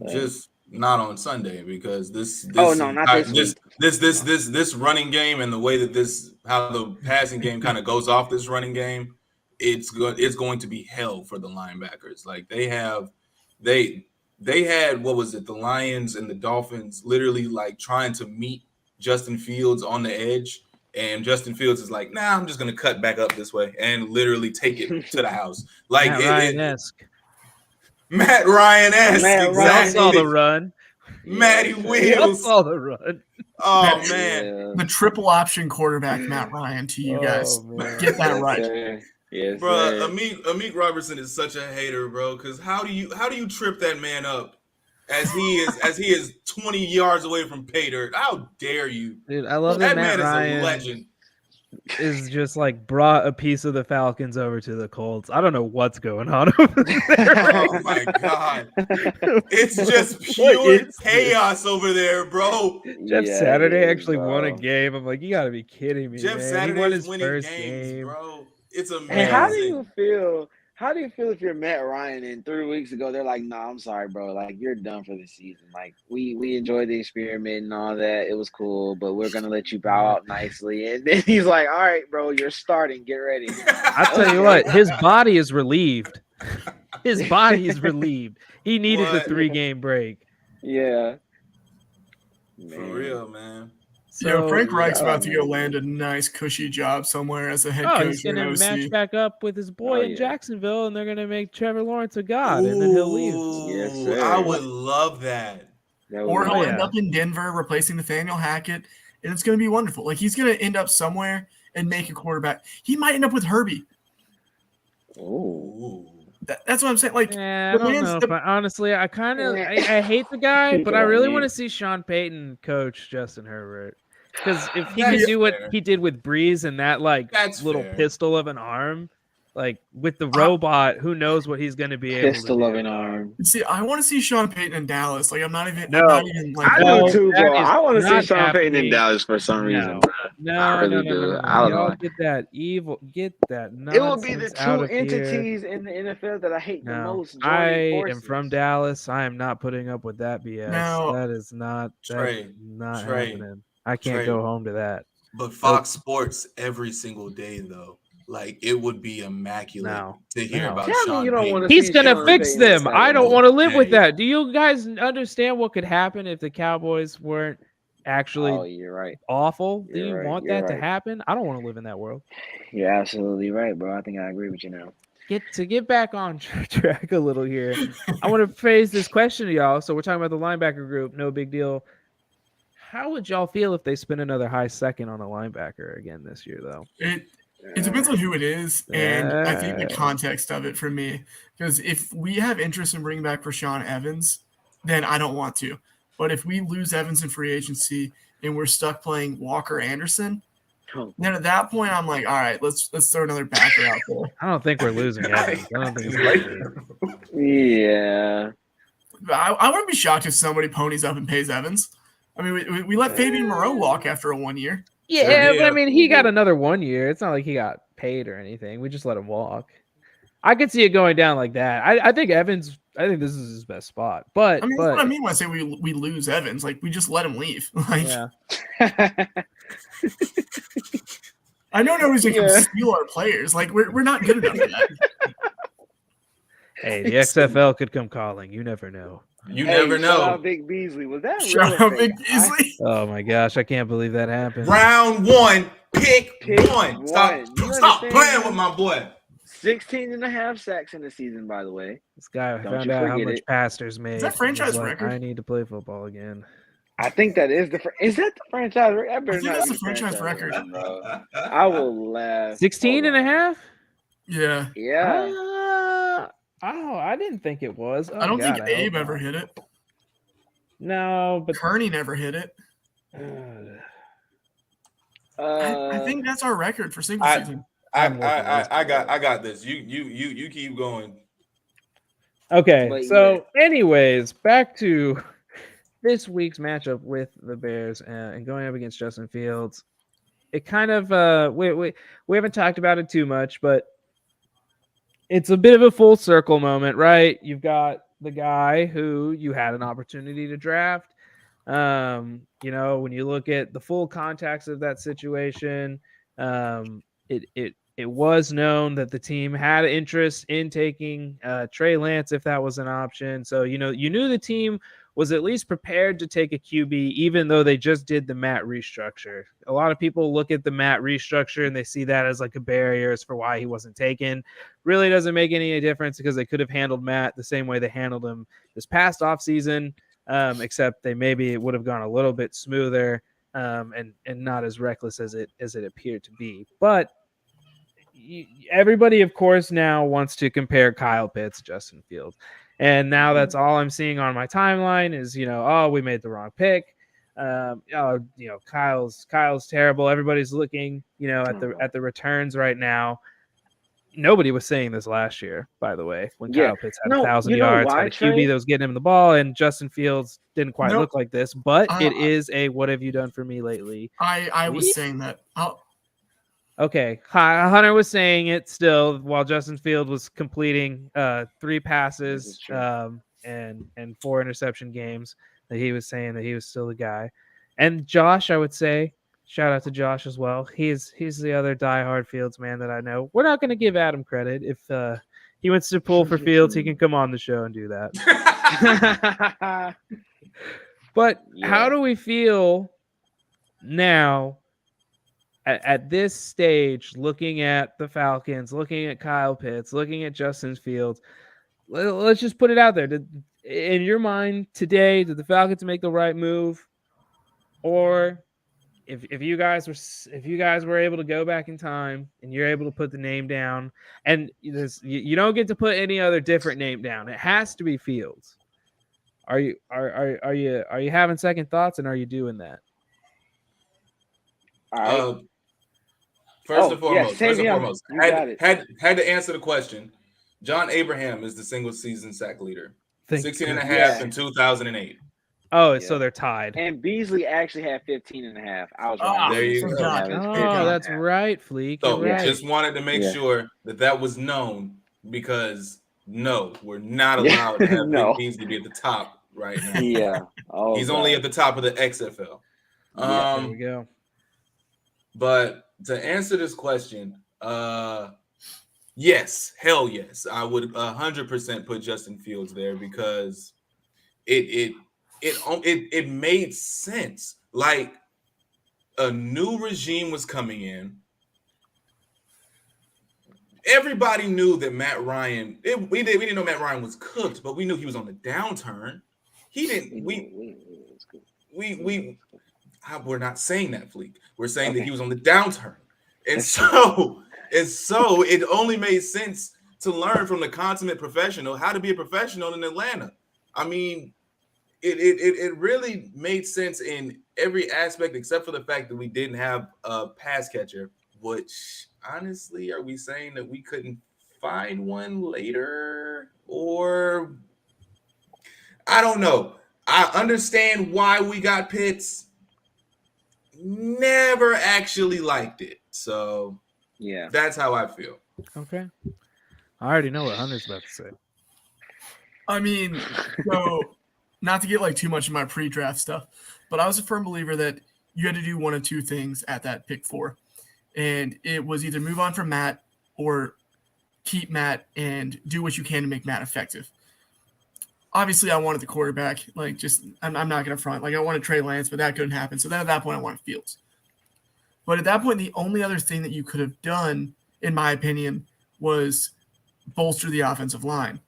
Just not on Sunday because this Oh, no, not this week. this running game and the way that how the passing game kind of goes off this running game, it's going to be hell for the linebackers. Like they had what was it, the Lions and the Dolphins literally like trying to meet Justin Fields on the edge, and Justin Fields is like, nah, I'm just gonna cut back up this way and literally take it to the house. Like Matt Ryan-esque. Matt Ryan-esque, Matt We all Ryan. saw exactly. the run. Matty We all Wheels. saw the run. Oh That's- man. Yeah. the triple option quarterback, Matt Ryan, to you guys. Oh, man. Get that Yes, right. sir. Yes, Bro, sir. Amik Robertson is such a hater, bro. Because how do you trip that man up as he is 20 yards away from pay dirt? How dare you? Dude, I love That that Matt man Ryan is a legend. is just like brought a piece of the Falcons over to the Colts. I don't know what's going on over there. Oh my god, it's just What pure is this? chaos over there, bro. Jeff Yeah, Saturday it is, actually won a bro. game. I'm like, you gotta be kidding me, Jeff man. He Saturday won is his winning first games, game. bro. It's amazing. And how do you feel? How do you feel if you're Matt Ryan and 3 weeks ago they're like, "Nah, I'm sorry, bro. Like you're done for the season. Like we enjoyed the experiment and all that. It was cool, but we're gonna let you bow out nicely." And then he's like, "All right, bro, you're starting. Get ready." I tell you what, his body is relieved. His body is relieved. He needed the What? 3-game break. Yeah. For Man. real, man. Yo, Frank Reich's yeah, about to go man. land a nice cushy job somewhere as a head Oh, coach he's or gonna an match OC. back up with his boy Oh, in yeah. Jacksonville, and they're gonna make Trevor Lawrence a god, and then he'll leave. Yes, Ooh, sir. I would love that. That Or was he'll Oh, end yeah. up in Denver replacing Nathaniel Hackett, and it's going to be wonderful. Like he's going to end up somewhere and make a quarterback. He might end up with Herbie. oh. Ooh. That's what I'm saying. Like, I the don't man's know. the- If honestly, I kind of I hate the guy, but I really want to see Sean Payton coach Justin Herbert. Because if he could That's do what fair. he did with Breeze and that That's little fair. pistol of an arm, like with the robot, who knows what he's going to be able to Pistol do. of an arm. See, I want to see Sean Payton in Dallas. Like, I'm not even No. like. I No, do too, that bro. is I want to see not Sean Payton in happening. Dallas for some reason, bro. I No, really do. I don't Y'all know. get that evil, get that It will be the nonsense two out of here. entities in the NFL that I hate the No, most. I Joining am forces. from Dallas. I am not putting up with that BS. Now- that is not Trey, happening. I can't Trey. go home to that. But Fox Sports every single day, though, like it would be immaculate to hear about Tell me Sean you don't Payton. wanna He's see gonna Sean fix Payton them. instead I of don't him. want to live with Okay. that. Do you guys understand what could happen if the Cowboys weren't actually Oh, you're right. awful? Do You're you right. want You're that to right. happen? I don't want to live in that world. You're absolutely right, bro. I think I agree with you now. Get back on track a little here. I want to phrase this question to y'all. So we're talking about the linebacker group. No big deal. How would y'all feel if they spent another high second on a linebacker again this year, though? It depends on who it is, and I think the context of it for me. Because if we have interest in bringing back Rashaan Evans, then I don't want to. But if we lose Evans in free agency and we're stuck playing Walker Anderson, then at that point I'm like, all right, let's throw another backer out there. I don't think we're losing Evans. I don't think it's gonna be. Yeah. I wouldn't be shocked if somebody ponies up and pays Evans. I mean, we let Fabian Moreau walk after a 1 year. Yeah, Sure, but I yeah. mean, he got another 1 year. It's not like he got paid or anything. We just let him walk. I could see it going down like that. I think Evans. I think this is his best spot. But I mean, that's what I mean when I say we lose Evans. Like, we just let him leave. Like, yeah, I know nobody's gonna come steal our players. Like, we're not good enough for that. hey, the XFL could come calling. You never know. You Hey, never shout know. out Big Beasley. Was that Shout real? out or Big fake? Beasley. Oh my gosh, I can't believe that happened. Round one, pick Pick one. Stop one. You stop understand playing that? with my boy. 16 and a half sacks in the season, by the way. This guy Don't found you out how forget much it. Pastors made. that franchise He's like, record? I need to play football again. I think that is is that the franchise record? That I better think not that's be the franchise record. bro. I will laugh. 16 and a half? Yeah. Yeah. I didn't think it was. Oh, I don't God, think I hope Abe ever not. hit it. No, but Kearney never hit it. I think that's our record for single season. I got this. You keep going. okay. But So, anyways, back to this week's matchup with the Bears and going up against Justin Fields. It kind of we haven't talked about it too much, but it's a bit of a full circle moment, right? You've got the guy who you had an opportunity to draft. You know, when you look at the full context of that situation, it was known that the team had interest in taking Trey Lance if that was an option. So, you know, you knew the team was at least prepared to take a QB, even though they just did the Matt restructure. A lot of people look at the Matt restructure and they see that as like a barrier as for why he wasn't taken. Really doesn't make any difference because they could have handled Matt the same way they handled him this past offseason, except they maybe it would have gone a little bit smoother and not as reckless as it appeared to be. But everybody, of course, now wants to compare Kyle Pitts, Justin Fields. And now that's all I'm seeing on my timeline is, you know, oh, we made the wrong pick. Oh, you know, Kyle's terrible. Everybody's looking, you know, at the returns right now. Nobody was saying this last year, by the way, when Kyle Pitts had 1,000 yards, had a QB that was getting him the ball, and Justin Fields didn't quite look like this. But it is a what have you done for me lately? I was saying that. Okay, Hunter was saying it still while Justin Field was completing 3 passes and 4 interception games. That he was saying that he was still the guy. And Josh, I would say, shout out to Josh as well. He's the other diehard Fields man that I know. We're not going to give Adam credit if he wants to pull for Fields. He can come on the show and do that. But how do we feel now? At this stage, looking at the Falcons, looking at Kyle Pitts, looking at Justin Fields, let's just put it out there. In your mind today, did the Falcons make the right move? Or if you guys were able to go back in time and you're able to put the name down, and you don't get to put any other different name down. It has to be Fields. Are you having second thoughts, and are you doing that? All right. First and foremost, you got it. had to answer the question. John Abraham is the single season sack leader. 16 and a half in 2008. Oh, so they're tied. And Beasley actually had 15 and a half. I was wrong. There you go. Oh, that's right, Fleek. So right. Just wanted to make sure that was known, because we're not allowed to have Vic Beasley be at the top right now. Yeah. Oh, he's only at the top of the XFL. There we go. But to answer this question, yes, hell yes, I would 100% put Justin Fields there, because it made sense. Like, a new regime was coming in. Everybody knew that Matt Ryan. We didn't know Matt Ryan was cooked, but we knew he was on the downturn. He didn't. We're not saying that, Fleek. We're saying that he was on the downturn, and so it only made sense to learn from the consummate professional how to be a professional in Atlanta. I mean, it really made sense in every aspect, except for the fact that we didn't have a pass catcher. Which, honestly, are we saying that we couldn't find one later? Or I don't know. I understand why we got Pitts. Never actually liked it. So yeah, that's how I feel. Okay. I already know what Hunter's about to say. I mean, so not to get like too much of my pre-draft stuff, but I was a firm believer that you had to do one of two things at that pick 4. And it was either move on from Matt or keep Matt and do what you can to make Matt effective. Obviously, I wanted the quarterback. Like, I'm not going to front. Like, I wanted Trey Lance, but that couldn't happen. So then at that point, I wanted Fields. But at that point, the only other thing that you could have done, in my opinion, was bolster the offensive line,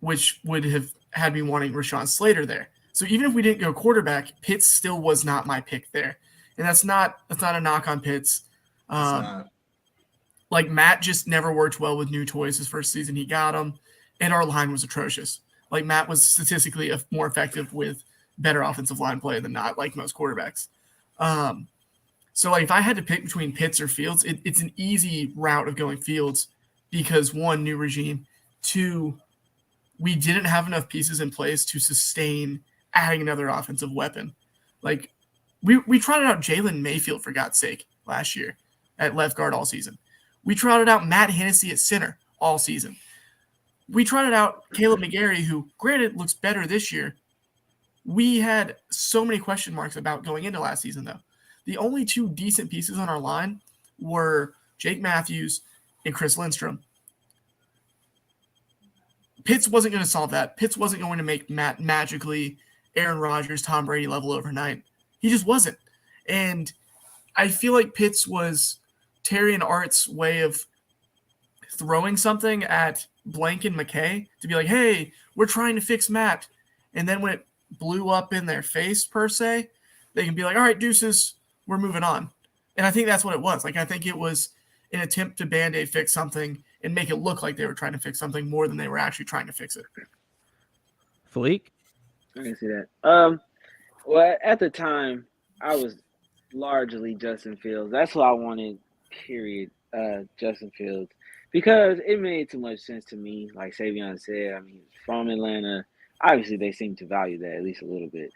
which would have had me wanting Rashawn Slater there. So even if we didn't go quarterback, Pitts still was not my pick there. And that's not a knock on Pitts. Like, Matt just never worked well with new toys his first season he got them, and our line was atrocious. Like, Matt was statistically more effective with better offensive line play than not, like most quarterbacks. So, like, if I had to pick between Pitts or Fields, it's an easy route of going Fields because, 1, new regime, 2, we didn't have enough pieces in place to sustain adding another offensive weapon. Like, we trotted out Jalen Mayfield, for God's sake, last year at left guard all season. We trotted out Matt Hennessy at center all season. We trotted out Caleb McGarry, who, granted, looks better this year. We had so many question marks about going into last season, though. The only 2 decent pieces on our line were Jake Matthews and Chris Lindstrom. Pitts wasn't going to solve that. Pitts wasn't going to make Matt magically Aaron Rodgers, Tom Brady level overnight. He just wasn't. And I feel like Pitts was Terry and Art's way of throwing something at Blank and McKay to be like, hey, we're trying to fix Matt. And then when it blew up in their face, per se, they can be like, all right, deuces, we're moving on. And I think that's what it was. Like, I think it was an attempt to Band-Aid fix something and make it look like they were trying to fix something more than they were actually trying to fix it. Fleek? I can see that. Well, at the time, I was largely Justin Fields. That's what I wanted, period, Justin Fields. Because it made too much sense to me. Like Savion said, I mean, from Atlanta, obviously they seem to value that at least a little bit.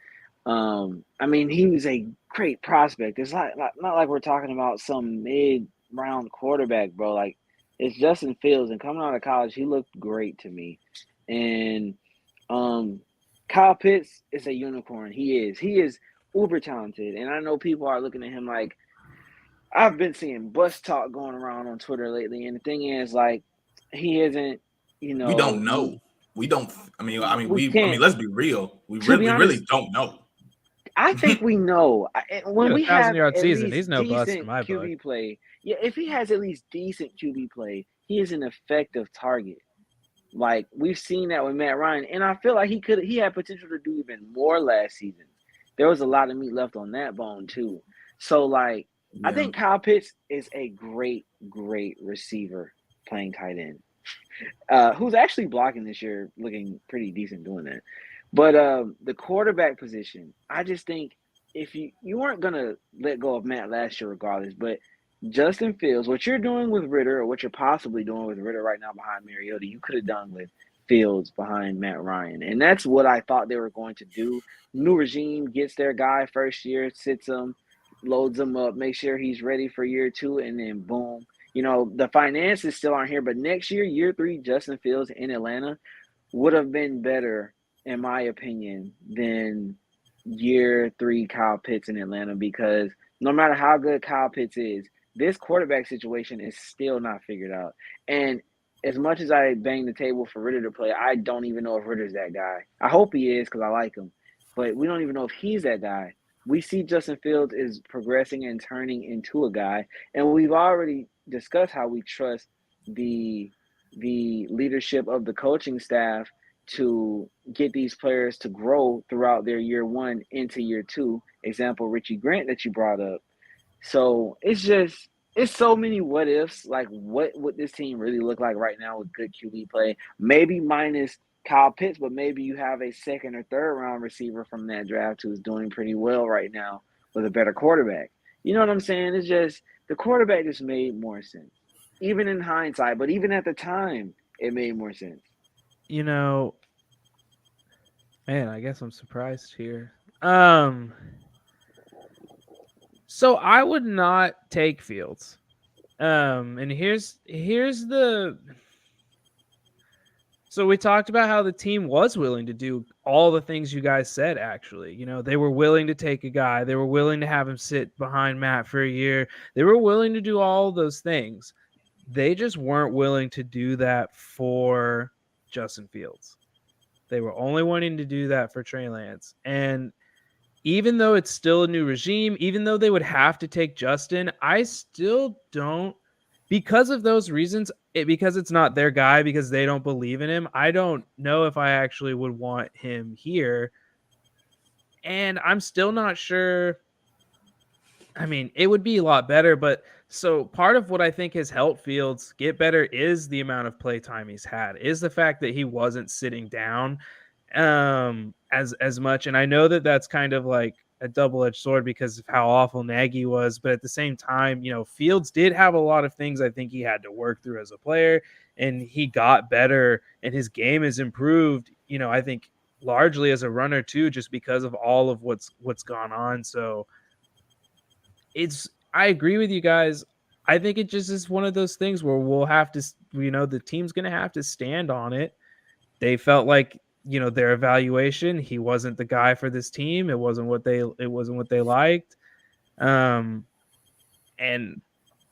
I mean, he was a great prospect. It's not like we're talking about some mid-round quarterback, bro. Like, it's Justin Fields, and coming out of college, he looked great to me. And Kyle Pitts is a unicorn. He is uber talented, and I know people are looking at him like, I've been seeing bus talk going around on Twitter lately, and the thing is, like, he isn't, you know. We don't know. We don't. I mean, let's be real. We really don't know. I think we know. When we have 1,000-yard season, least he's no bust in decent my book. QB play, yeah, if he has at least decent QB play, he is an effective target. Like, we've seen that with Matt Ryan, and I feel like he had potential to do even more last season. There was a lot of meat left on that bone too. So like I Yeah. think Kyle Pitts is a great receiver playing tight end. Who's actually blocking this year, looking pretty decent doing that. But the quarterback position, I just think if you weren't gonna let go of Matt last year regardless, but Justin Fields, what you're doing with Ritter, or what you're possibly doing with Ritter right now behind Mariota, you could have done with Fields behind Matt Ryan, and that's what I thought they were going to do. New regime gets their guy first year, sits him, loads him up, make sure he's ready for year two, and then boom. The finances still aren't here, but next year, year three, Justin Fields in Atlanta would have been better, in my opinion, than year three Kyle Pitts in Atlanta, because no matter how good Kyle Pitts is, this quarterback situation is still not figured out. And as much as I bang the table for Ritter to play, I don't even know if Ritter's that guy. I hope he is because I like him, but we don't even know if he's that guy. We see Justin Fields is progressing and turning into a guy, and we've already discussed how we trust the leadership of the coaching staff to get these players to grow throughout their year one into year two. Example, Richie Grant that you brought up. So it's so many what ifs. Like, what would this team really look like right now with good QB play? Maybe minus Kyle Pitts, but maybe you have a second or third round receiver from that draft who's doing pretty well right now with a better quarterback. You know what I'm saying? It's just the quarterback just made more sense, even in hindsight. But even at the time, it made more sense. Man, I guess I'm surprised here. So I would not take Fields. And here's the. So we talked about how the team was willing to do all the things you guys said, actually. They were willing to take a guy. They were willing to have him sit behind Matt for a year. They were willing to do all those things. They just weren't willing to do that for Justin Fields. They were only wanting to do that for Trey Lance. And even though it's still a new regime, even though they would have to take Justin, I still don't, because of those reasons, because it's not their guy, because they don't believe in him, I don't know if I actually would want him here. And I'm still not sure. I mean, it would be a lot better, but so part of what I think has helped Fields get better is the amount of play time he's had, is the fact that he wasn't sitting down as much. And I know that that's kind of like a double-edged sword because of how awful Nagy was, but at the same time, Fields did have a lot of things I think he had to work through as a player, and he got better and his game has improved, I think largely as a runner too, just because of all of what's gone on. So I agree with you guys. I think it just is one of those things where we'll have to, the team's going to have to stand on it. They felt like, their evaluation, he wasn't the guy for this team. It wasn't what they liked. And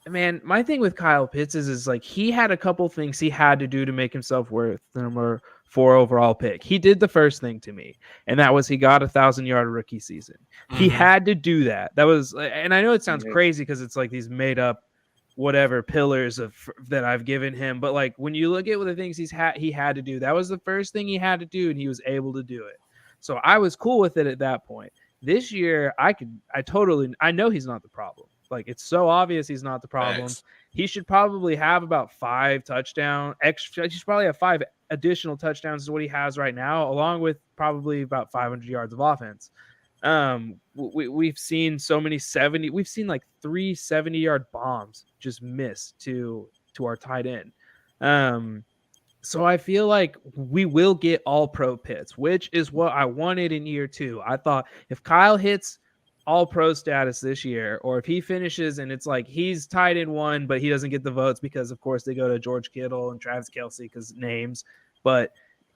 man, my thing with Kyle Pitts is like, he had a couple things he had to do to make himself worth the number 4 overall pick. He did the first thing to me, and that was he got 1,000-yard rookie season. Mm-hmm. He had to do that. That was, and I know it sounds crazy because it's like these made up whatever pillars that I've given him, but like when you look at the things he had to do, that was the first thing he had to do, and he was able to do it. So I was cool with it at that point. This year, I know he's not the problem. Like, it's so obvious he's not the problem. Thanks. He should probably have about 5 touchdowns. He should probably have 5 additional touchdowns is what he has right now, along with probably about 500 yards of offense. We've seen so many 70. We've seen like 3 70-yard bombs just miss to our tight end. So I feel like we will get all pro Pitts, which is what I wanted in year 2. I thought if Kyle hits all pro status this year, or if he finishes and it's like he's tied in 1, but he doesn't get the votes because of course they go to George Kittle and Travis Kelce because names. But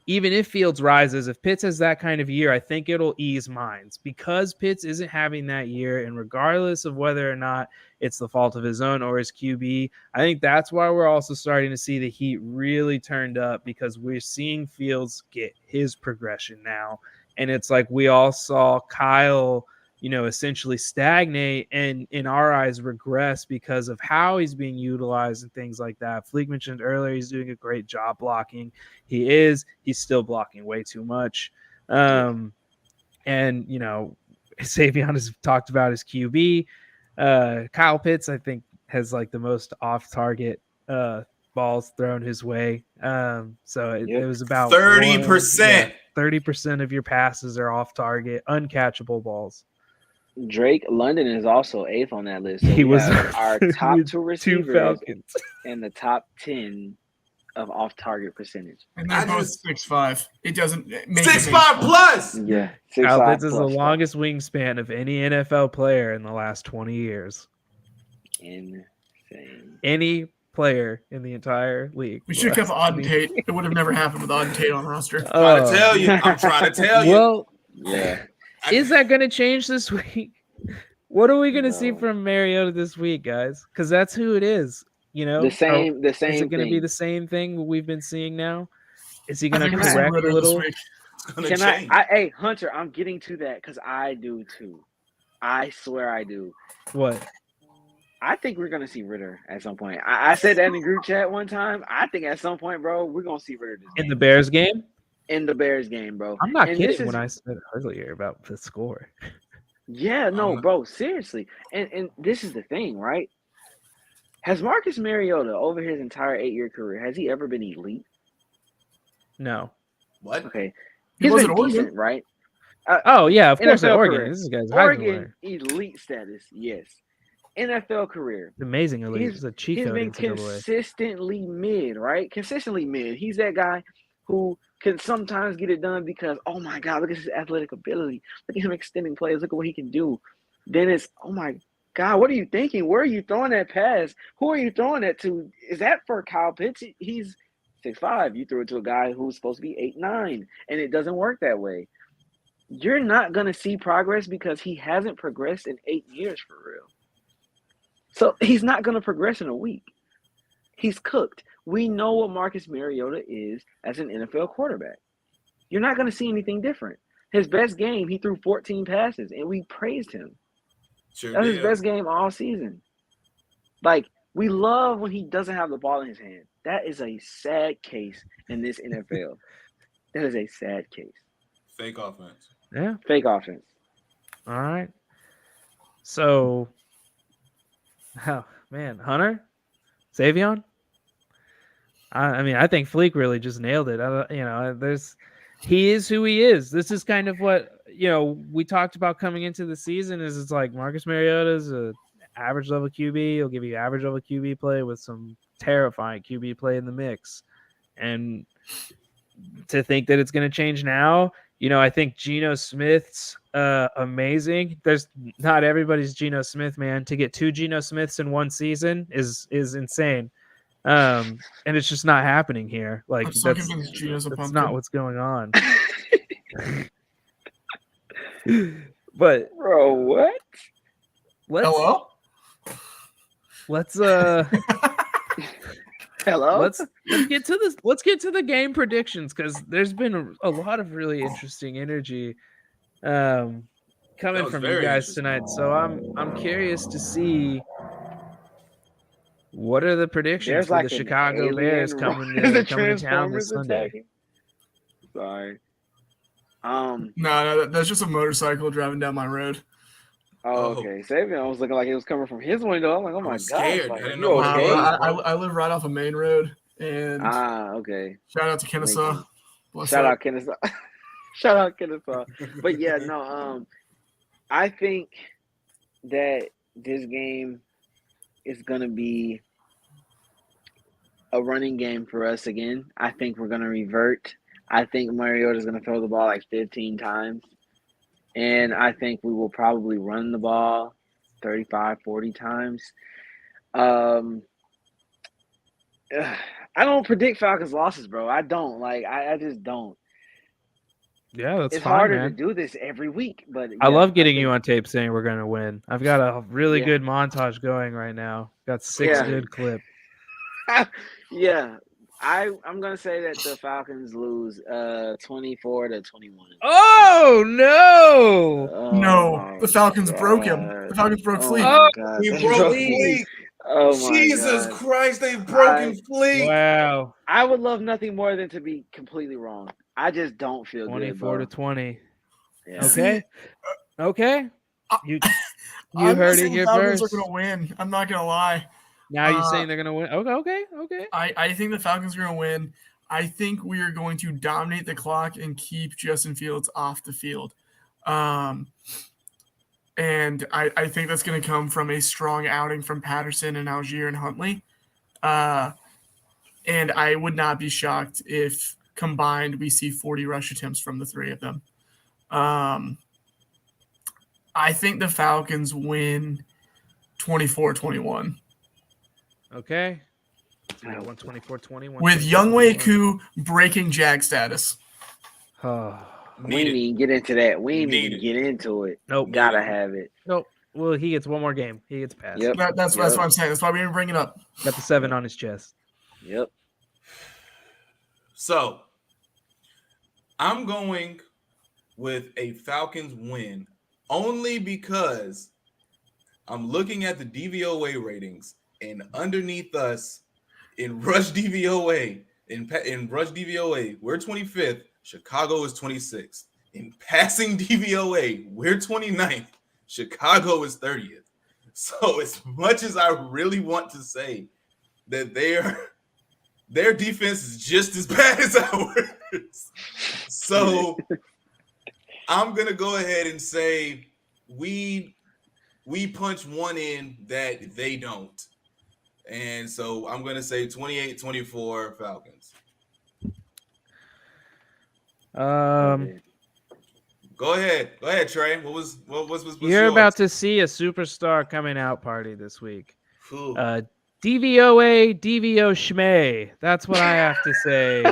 even if Fields rises, if Pitts has that kind of year, I think it'll ease minds because Pitts isn't having that year. And regardless of whether or not it's the fault of his own or his QB, I think that's why we're also starting to see the heat really turned up, because we're seeing Fields get his progression now. And it's like we all saw Kyle, essentially stagnate and in our eyes regress because of how he's being utilized and things like that. Fleek mentioned earlier, he's doing a great job blocking. He's still blocking way too much. And, Savion has talked about his QB. Kyle Pitts, I think, has like the most off-target balls thrown his way. So it was about 30%. 30% of your passes are off target, uncatchable balls. Drake London is also 8th on that list. So He we was have our top with 2 two receivers Falcons. and the top 10 of off-target percentage. And they're both 6'5". It doesn't make 6'5" plus. Yeah, Kyle 6'5" Pitts is the plus. longest wingspan of any NFL player in the last 20 years. Insane. Any player in the entire league. We should have kept Auden Tate. It would have never happened with Auden Tate on the roster. I'm trying to tell you. Well, Yeah. is that going to change this week? What are we going to see No. from Mariota this week, guys? Because that's who it is. You know, The same is it going to be thing. the same thing we've been seeing now? Is he I going to think we'll see correct a Ritter this little? week. It's gonna Can change. hey, Hunter, I'm getting to that because I do too. I swear I do. What? I think we're gonna see Ritter at some point. I said that in the group chat one time. I think at some point, bro, we're gonna see Ritter this In game. the Bears game? In the Bears game, bro. I'm not And this kidding is- when I said earlier about the score. Yeah, no, not- bro, seriously. And this is the thing, right? Has Marcus Mariota over his entire 8-year career, has he ever been elite? No. What? Okay. He He's was been at Oregon. decent, right? Oh, yeah, of course, at NFL Oregon. career. This is a guy's Heisman Oregon winner. elite status, yes. NFL career. Amazing elite. He's- It's a cheat He's code been NCAA. consistently mid, right? Consistently mid. He's that guy who can sometimes get it done because, oh my God, look at his athletic ability. Look at him extending plays. Look at what he can do. Then it's, oh my God, what are you thinking? Where are you throwing that pass? Who are you throwing that to? Is that for Kyle Pitts? He's 6'5". You threw it to a guy who's supposed to be 8'9", and it doesn't work that way. You're not going to see progress because he hasn't progressed in 8 years for real. So he's not going to progress in a week. He's cooked. We know what Marcus Mariota is as an NFL quarterback. You're not going to see anything different. His best game, he threw 14 passes, and we praised him. Sure That's his did. best game all season. Like, we love when he doesn't have the ball in his hand. That is a sad case in this NFL. That is a sad case. Fake offense. Yeah. Fake offense. All right. So, oh, man, Hunter? Savion? I mean, I think Fleek really just nailed it. He is who he is. This is kind of what, we talked about coming into the season is it's like Marcus Mariota is a average level QB. He'll give you average level QB play with some terrifying QB play in the mix. And to think that it's going to change now, I think Geno Smith's amazing. There's not everybody's Geno Smith, man. To get 2 Geno Smiths in one season is insane. And it's just not happening here. Like I'm so that's convinced Geno's a not pumpkin. what's going on. But Bro, what? Hello? let's Hello? let's get to this. Let's get to the game predictions because there's been a lot of really interesting energy coming was from you very guys interesting. tonight. So I'm curious to see what are the predictions There's for like the an Chicago alien Bears ro- coming the to town this Transformers Sunday. attacking? Sorry. No, that's just a motorcycle driving down my road. Oh, Oh. okay. Savion was looking like it was coming from his window. I'm like, oh my was God. scared. Like, I didn't you know what okay? it was. I live right off a main road, and Okay. shout out to Kennesaw. Thank Bless Shout up. out Kennesaw. Shout out Kennesaw. But yeah, no, I think that this game is gonna be a running game for us again. I think we're gonna revert. I think Mariota's gonna throw the ball like 15 times. And I think we will probably run the ball 35, 40 times. I don't predict Falcons losses, bro. I don't. I just don't. Yeah, that's It's fine, harder man. to do this every week, but I yeah, love getting you think- on tape saying we're going to win. I've got a really Yeah. good montage going right now. Got 6 Yeah. good clips. Yeah, I'm gonna say that the Falcons lose 24-21. Oh, no. Oh, No, my the Falcons broke him. God. The Falcons broke Oh, Fleek. my God. We They broke Fleek. Fleek. Oh my Jesus God. Christ, they've broken I- Fleek. Wow. I would love nothing more than to be completely wrong. I just don't feel good, 24 bro. to 20. Yeah. Okay. Okay. Uh, You You I'm gonna heard say it the here Falcons first. are gonna win. I'm not gonna lie. Now you're saying they're gonna win. Okay. I think the Falcons are gonna win. I think we are going to dominate the clock and keep Justin Fields off the field. And I think that's going to come from a strong outing from Patterson and Algier and Huntley. And I would not be shocked if combined we see 40 rush attempts from the three of them. I think the Falcons win 24-21. Okay. So 124-20. With Younghoe Koo breaking Jag status. We didn't even get into that. We didn't even Needed. get into it. Nope. Gotta have it. Nope. Well, he gets one more game. He gets passed. Yep. That's what I'm saying. That's why we didn't bring it up. Got the 7 on his chest. Yep. So I'm going with a Falcons win only because I'm looking at the DVOA ratings, and underneath us in rush DVOA, in rush DVOA, we're 25th. Chicago is 26th. In passing DVOA, we're 29th. Chicago is 30th. So as much as I really want to say that their defense is just as bad as ours, so I'm gonna go ahead and say we punch one in that they don't. And so I'm gonna say 28-24 Falcons. Go ahead, Trey. What was You're yours? about to see a superstar coming out party this week. Who? DVOA, DVO Schmay. That's what I have to say.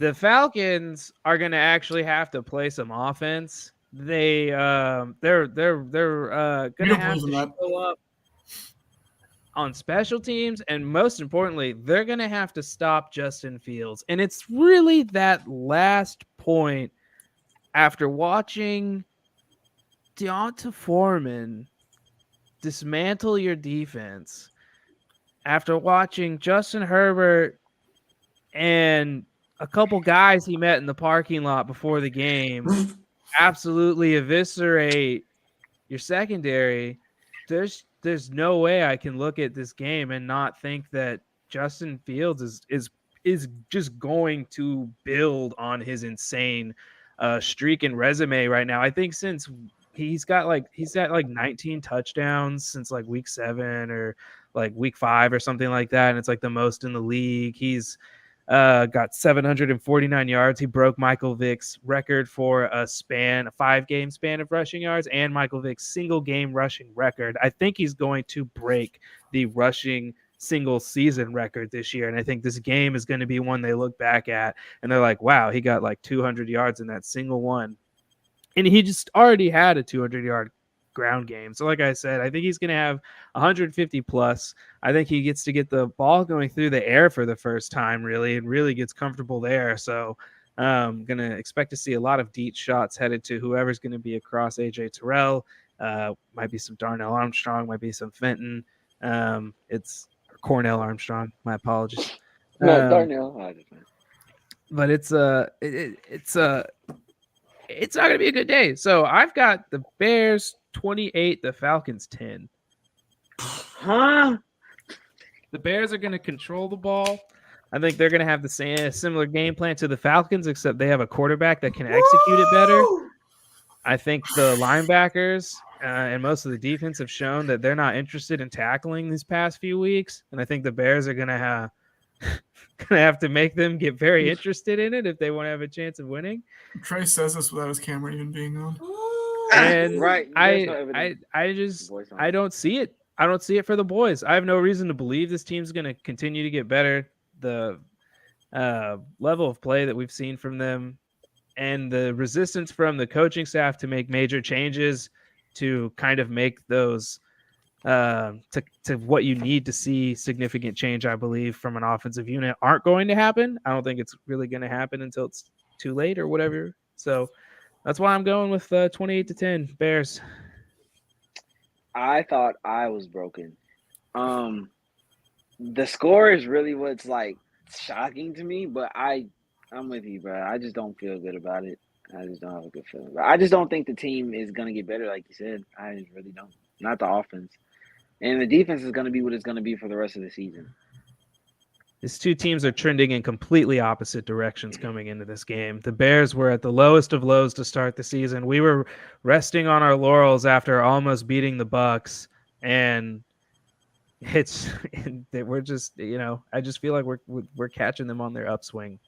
The Falcons are going to actually have to play some offense. They're going to have to show up on special teams, and most importantly, they're going to have to stop Justin Fields. And it's really that last point after watching Deonta Foreman dismantle your defense, after watching Justin Herbert and a couple guys he met in the parking lot before the game absolutely eviscerate your secondary, there's no way I can look at this game and not think that Justin Fields is just going to build on his insane streak and resume right now. I think since he's got like 19 touchdowns since like week 7 or like week 5 or something like that, and it's like the most in the league. He's got 749 yards. He broke Michael Vick's record for a 5-game span of rushing yards, and Michael Vick's single game rushing record. I think he's going to break the rushing single season record this year. And I think this game is going to be one they look back at and they're like, wow, he got like 200 yards in that single one. And he just already had a 200-yard ground game. So like I said, I think he's going to have 150 plus. I think he gets to get the ball going through the air for the first time, really, and really gets comfortable there. So I'm going to expect to see a lot of deep shots headed to whoever's going to be across AJ Terrell. Might be some Darnell Armstrong, might be some Fenton. It's Cornell Armstrong. My apologies. No, Darnell. But it's not going to be a good day. So I've got the Bears 28, the Falcons 10. Huh? The Bears are going to control the ball. I think they're going to have the similar game plan to the Falcons, except they have a quarterback that can execute it better. I think the linebackers and most of the defense have shown that they're not interested in tackling these past few weeks. And I think the Bears are going to have to make them get very interested in it if they want to have a chance of winning. Trey says this without his camera even being on. And right. I don't see it. I don't see it for the boys. I have no reason to believe this team's going to continue to get better. The level of play that we've seen from them and the resistance from the coaching staff to make major changes to kind of make those to what you need to see significant change, I believe, from an offensive unit aren't going to happen. I don't think it's really going to happen until it's too late or whatever. So that's why I'm going with 28-10 Bears. I thought I was broken. The score is really what's like shocking to me, but I'm with you, bro. I just don't feel good about it. I just don't have a good feeling. But I just don't think the team is gonna get better, like you said. I just really don't. Not the offense, and the defense is gonna be what it's gonna be for the rest of the season. These two teams are trending in completely opposite directions coming into this game. The Bears were at the lowest of lows to start the season. We were resting on our laurels after almost beating the Bucks, and we're just, I just feel like we're catching them on their upswing.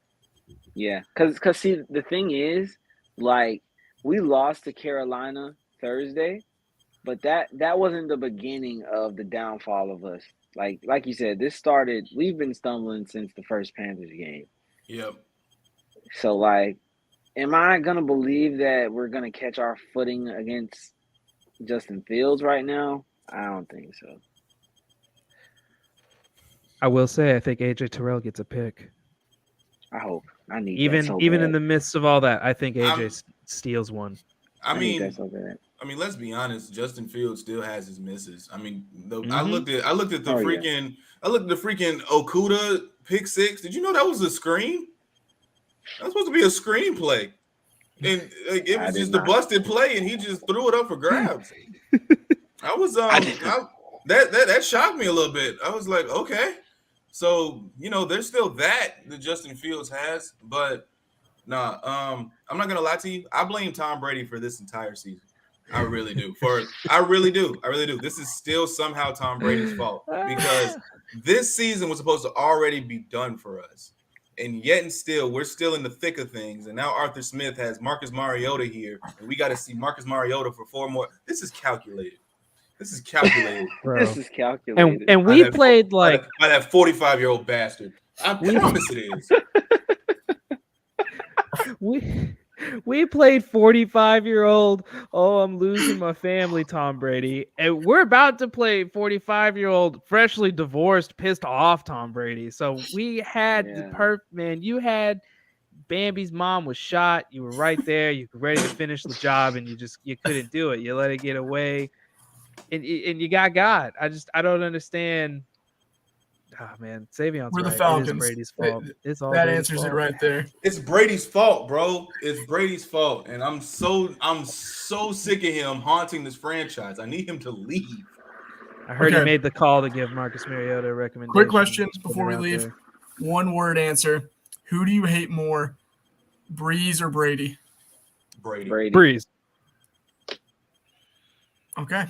Yeah, cause see, the thing is, like, we lost to Carolina Thursday, but that wasn't the beginning of the downfall of us. Like you said, we've been stumbling since the first Panthers game. Yep. So, like, am I gonna believe that we're gonna catch our footing against Justin Fields right now? I don't think so. I will say, I think AJ Terrell gets a pick. I hope. I need even that so even bad. in the midst of all that. I think AJ steals one. I need that so bad. I mean, let's be honest. Justin Fields still has his misses. I mean, I Mhm. looked at the freaking Okuda pick six. Did you know that was a screen? That was supposed to be a screenplay, and it was just a busted play, and he just threw it up for grabs. I was that shocked me a little bit. I was like, okay, so there's still that Justin Fields has, but nah. I'm not gonna lie to you. I blame Tom Brady for this entire season. I really do. I really do. This is still somehow Tom Brady's fault because this season was supposed to already be done for us. And yet and still, we're still in the thick of things. And now Arthur Smith has Marcus Mariota here. And we got to see Marcus Mariota for 4 more. This is calculated. Bro. This is calculated. And we played by that 45-year-old bastard. I promise it is. We played 45-year-old, I'm losing my family, Tom Brady. And we're about to play 45-year-old, freshly divorced, pissed off Tom Brady. So we had the man. You had Bambi's mom was shot. You were right there. You were ready to finish the job, and you couldn't do it. You let it get away. And you got God. I don't understand. Oh man, Savion's We're the right. Falcons. It is Brady's fault. It's all that Brady's answers fault. it right there. It's Brady's fault, bro. It's Brady's fault, and I'm so sick of him haunting this franchise. I need him to leave. I heard he made the call to give Marcus Mariota a recommendation. Quick questions before we leave. There. 1-word answer. Who do you hate more, Breeze or Brady? Brady. Breeze. Okay.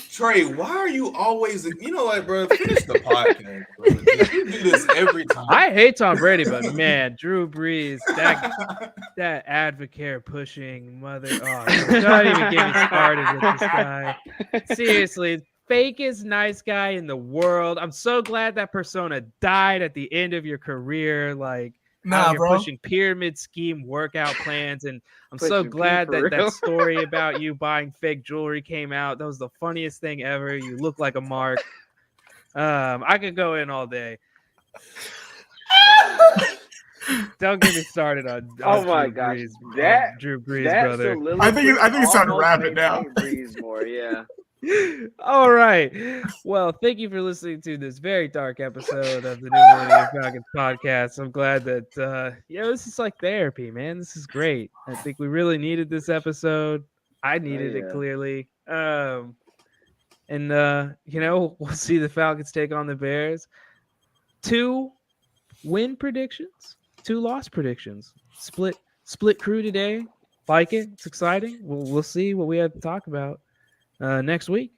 Trey, why are you always? You know what, bro? Finish the podcast, bro. You do this every time. I hate Tom Brady, but man, Drew Brees, that advocate pushing mother. Oh, don't even get me started with this guy. Seriously, fakest nice guy in the world. I'm so glad that persona died at the end of your career. Like, you're pushing pyramid scheme workout plans, and I'm so glad that story about you buying fake jewelry came out. That was the funniest thing ever. You look like a mark. I could go in all day. Don't get me started on oh my gosh, that Drew Brees, brother. I think it's time to wrap it now. Brees more, yeah. All right. Well, thank you for listening to this very dark episode of the New Millennium Falcons podcast. I'm glad that this is like therapy, man. This is great. I think we really needed this episode. I needed it clearly. We'll see the Falcons take on the Bears. 2 win predictions, 2 loss predictions. Split crew today. Like it. It's exciting. We'll see what we have to talk about next week.